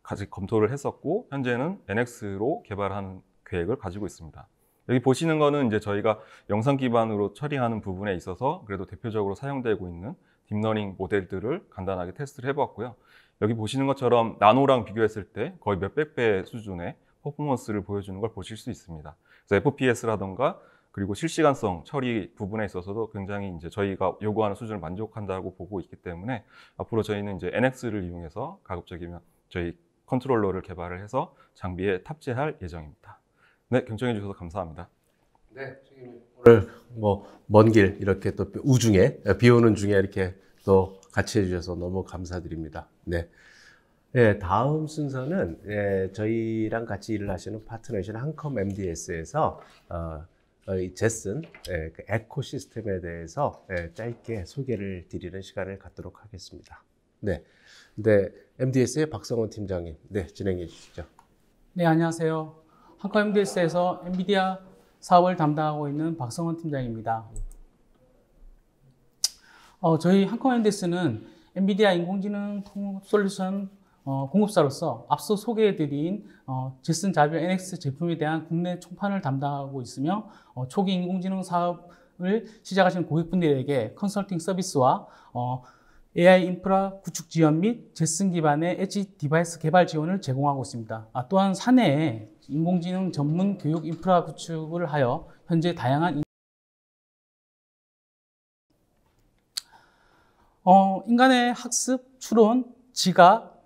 같이 검토를 했었고, 현재는 NX로 개발하는 계획을 가지고 있습니다. 여기 보시는 거는 이제 저희가 영상 기반으로 처리하는 부분에 있어서 그래도 대표적으로 사용되고 있는 딥러닝 모델들을 간단하게 테스트를 해보았고요. 여기 보시는 것처럼 나노랑 비교했을 때 거의 몇백 배 수준의 퍼포먼스를 보여주는 걸 보실 수 있습니다. 그래서 FPS라던가 그리고 실시간성 처리 부분에 있어서도 굉장히 이제 저희가 요구하는 수준을 만족한다고 보고 있기 때문에 앞으로 저희는 이제 NX를 이용해서 가급적이면 저희 컨트롤러를 개발을 해서 장비에 탑재할 예정입니다. 네, 경청해 주셔서 감사합니다. 네, 오늘 뭐 먼 길 이렇게 또 우중에 비 오는 중에 이렇게 또 같이 해주셔서 너무 감사드립니다. 네. 네, 다음 순서는 저희랑 같이 일을 하시는 파트너이신 한컴 MDS에서 이 제슨 그 에코시스템에 대해서 짧게 소개를 드리는 시간을 갖도록 하겠습니다. 네, MDS의 박성원 팀장님, 네, 진행해 주시죠. 네, 안녕하세요. 한컴 MDS에서 엔비디아 사업을 담당하고 있는 박성원 팀장입니다. 저희 한컴 MDS는 엔비디아 인공지능 솔루션 공급사로서 앞서 소개해드린 제슨 자비어 NX 제품에 대한 국내 총판을 담당하고 있으며 초기 인공지능 사업을 시작하신 고객분들에게 컨설팅 서비스와 AI 인프라 구축 지원 및 제슨 기반의 엣지 디바이스 개발 지원을 제공하고 있습니다. 또한 사내에 인공지능 전문 교육 인프라 구축을 하여 현재 다양한 인간의 학습, 추론, 지각,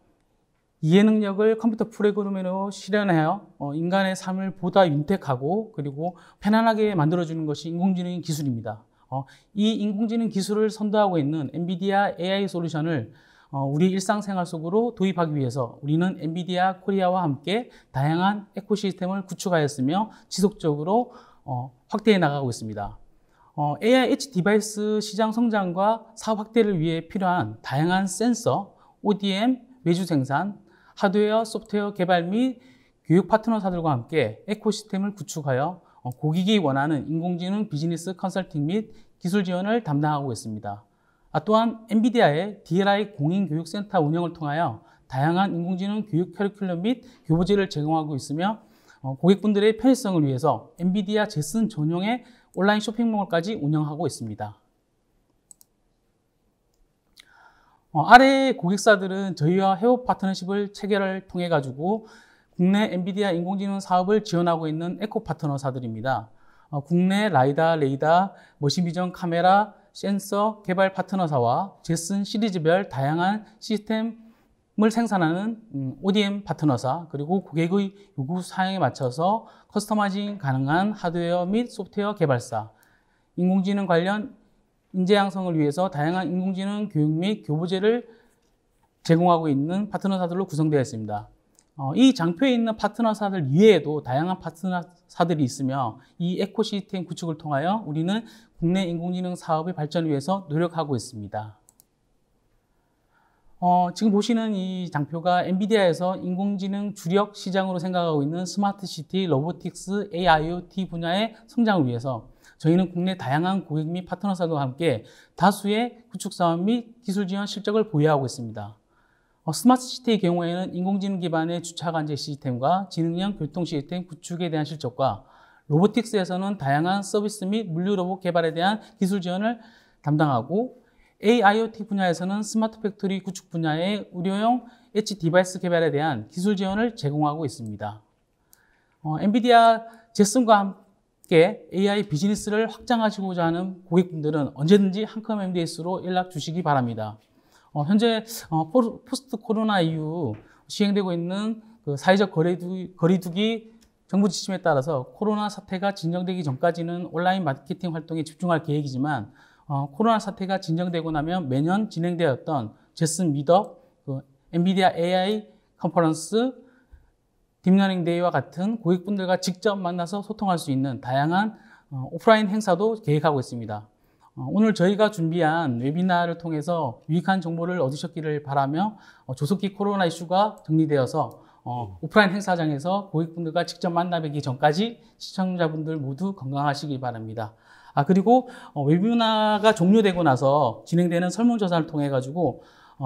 이해 능력을 컴퓨터 프로그램으로 실현하여 인간의 삶을 보다 윤택하고 그리고 편안하게 만들어주는 것이 인공지능 기술입니다. 이 인공지능 기술을 선도하고 있는 엔비디아 AI 솔루션을 우리 일상생활 속으로 도입하기 위해서 우리는 엔비디아 코리아와 함께 다양한 에코시스템을 구축하였으며 지속적으로 확대해 나가고 있습니다. AI 엣지 디바이스 시장 성장과 사업 확대를 위해 필요한 다양한 센서, ODM, 외주 생산, 하드웨어, 소프트웨어 개발 및 교육 파트너사들과 함께 에코시스템을 구축하여 고객이 원하는 인공지능 비즈니스 컨설팅 및 기술 지원을 담당하고 있습니다. 또한 엔비디아의 DLI 공인교육센터 운영을 통하여 다양한 인공지능 교육 커리큘럼 및 교보제를 제공하고 있으며 고객분들의 편의성을 위해서 엔비디아 제슨 전용의 온라인 쇼핑몰까지 운영하고 있습니다. 아래 고객사들은 저희와 협업 파트너십을 체결을 통해 가지고 국내 엔비디아 인공지능 사업을 지원하고 있는 에코 파트너사들입니다. 국내 라이다, 레이더, 머신비전 카메라, 센서 개발 파트너사와 제슨 시리즈별 다양한 시스템을 생산하는 ODM 파트너사, 그리고 고객의 요구 사양에 맞춰서 커스터마이징 가능한 하드웨어 및 소프트웨어 개발사, 인공지능 관련 인재 양성을 위해서 다양한 인공지능 교육 및 교보제를 제공하고 있는 파트너사들로 구성되어 있습니다. 이 장표에 있는 파트너사들 이외에도 다양한 파트너사들이 있으며 이 에코시스템 구축을 통하여 우리는 국내 인공지능 사업의 발전을 위해서 노력하고 있습니다. 지금 보시는 이 장표가 엔비디아에서 인공지능 주력 시장으로 생각하고 있는 스마트 시티, 로보틱스, AIoT 분야의 성장을 위해서 저희는 국내 다양한 고객 및 파트너사들과 함께 다수의 구축 사업 및 기술 지원 실적을 보유하고 있습니다. 스마트 시티의 경우에는 인공지능 기반의 주차 관제 시스템과 지능형 교통 시스템 구축에 대한 실적과 로보틱스에서는 다양한 서비스 및 물류 로봇 개발에 대한 기술 지원을 담당하고 AIoT 분야에서는 스마트 팩토리 구축 분야의 의료용 엣지 디바이스 개발에 대한 기술 지원을 제공하고 있습니다. 엔비디아 제슨과 함께 AI 비즈니스를 확장하시고자 하는 고객분들은 언제든지 한컴 MDS로 연락 주시기 바랍니다. 현재 포스트 코로나 이후 시행되고 있는 그 사회적 거리두기 정부 지침에 따라서 코로나 사태가 진정되기 전까지는 온라인 마케팅 활동에 집중할 계획이지만 코로나 사태가 진정되고 나면 매년 진행되었던 제슨 미더, 엔비디아 AI 컨퍼런스, 딥러닝 데이와 같은 고객분들과 직접 만나서 소통할 수 있는 다양한 오프라인 행사도 계획하고 있습니다. 오늘 저희가 준비한 웨비나를 통해서 유익한 정보를 얻으셨기를 바라며 조속히 코로나 이슈가 정리되어서 오프라인 행사장에서 고객분들과 직접 만나 뵙기 전까지 시청자분들 모두 건강하시기 바랍니다. 그리고 웨비나가 종료되고 나서 진행되는 설문조사를 통해 가지고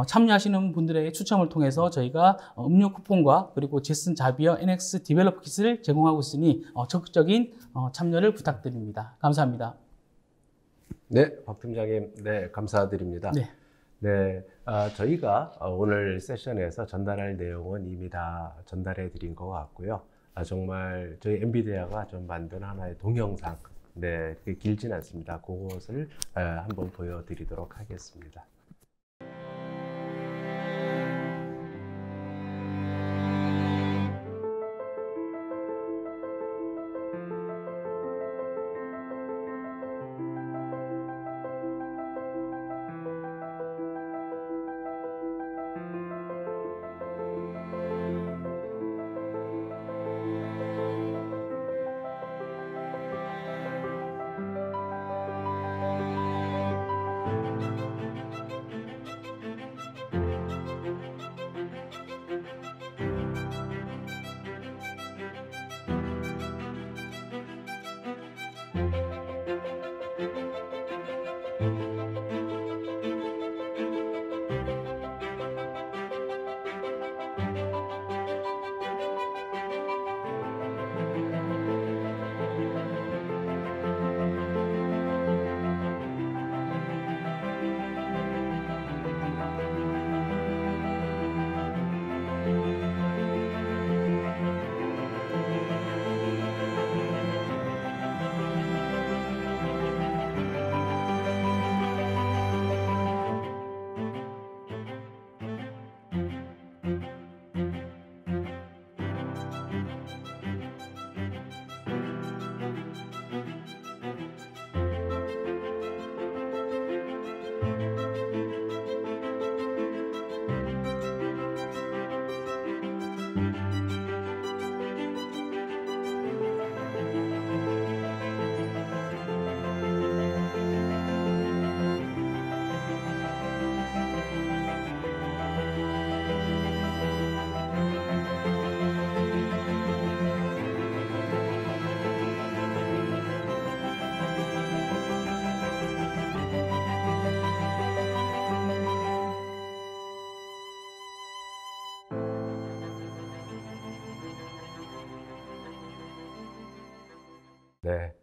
참여하시는 분들에게 추첨을 통해서 저희가 음료 쿠폰과 그리고 제슨 자비어 NX 디벨로퍼 킷을 제공하고 있으니 적극적인 참여를 부탁드립니다. 감사합니다. 네, 박 팀장님, 네, 감사드립니다. 네. 네, 저희가 오늘 세션에서 전달할 내용은 이미 다 전달해 드린 것 같고요. 정말 저희 엔비디아가 좀 만든 하나의 동영상, 네, 그게 길진 않습니다. 그것을 한번 보여드리도록 하겠습니다. 네,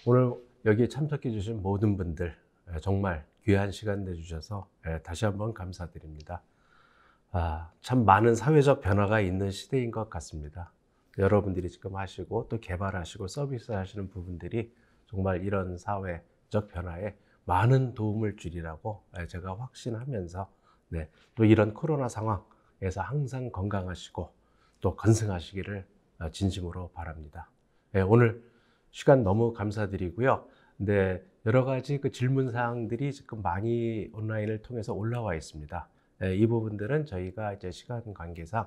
오늘 여기 참석해 주신 모든 분들 정말 귀한 시간 내주셔서 다시 한번 감사드립니다. 참 많은 사회적 변화가 있는 시대인 것 같습니다. 여러분들이 지금 하시고 또 개발하시고 서비스 하시는 부분들이 정말 이런 사회적 변화에 많은 도움을 주리라고 제가 확신하면서 또 이런 코로나 상황에서 항상 건강하시고 또 건승하시기를 진심으로 바랍니다. 오늘 시간 너무 감사드리고요. 여러 가지 그 질문 사항들이 지금 많이 온라인을 통해서 올라와 있습니다. 이 부분들은 저희가 이제 시간 관계상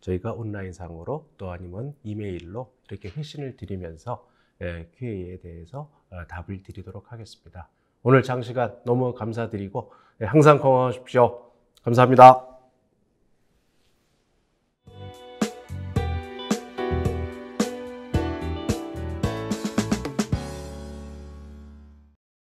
저희가 온라인상으로 또 아니면 이메일로 이렇게 회신을 드리면서 QA에 대해서 답을 드리도록 하겠습니다. 오늘 장시간 너무 감사드리고 항상 건강하십시오. 감사합니다.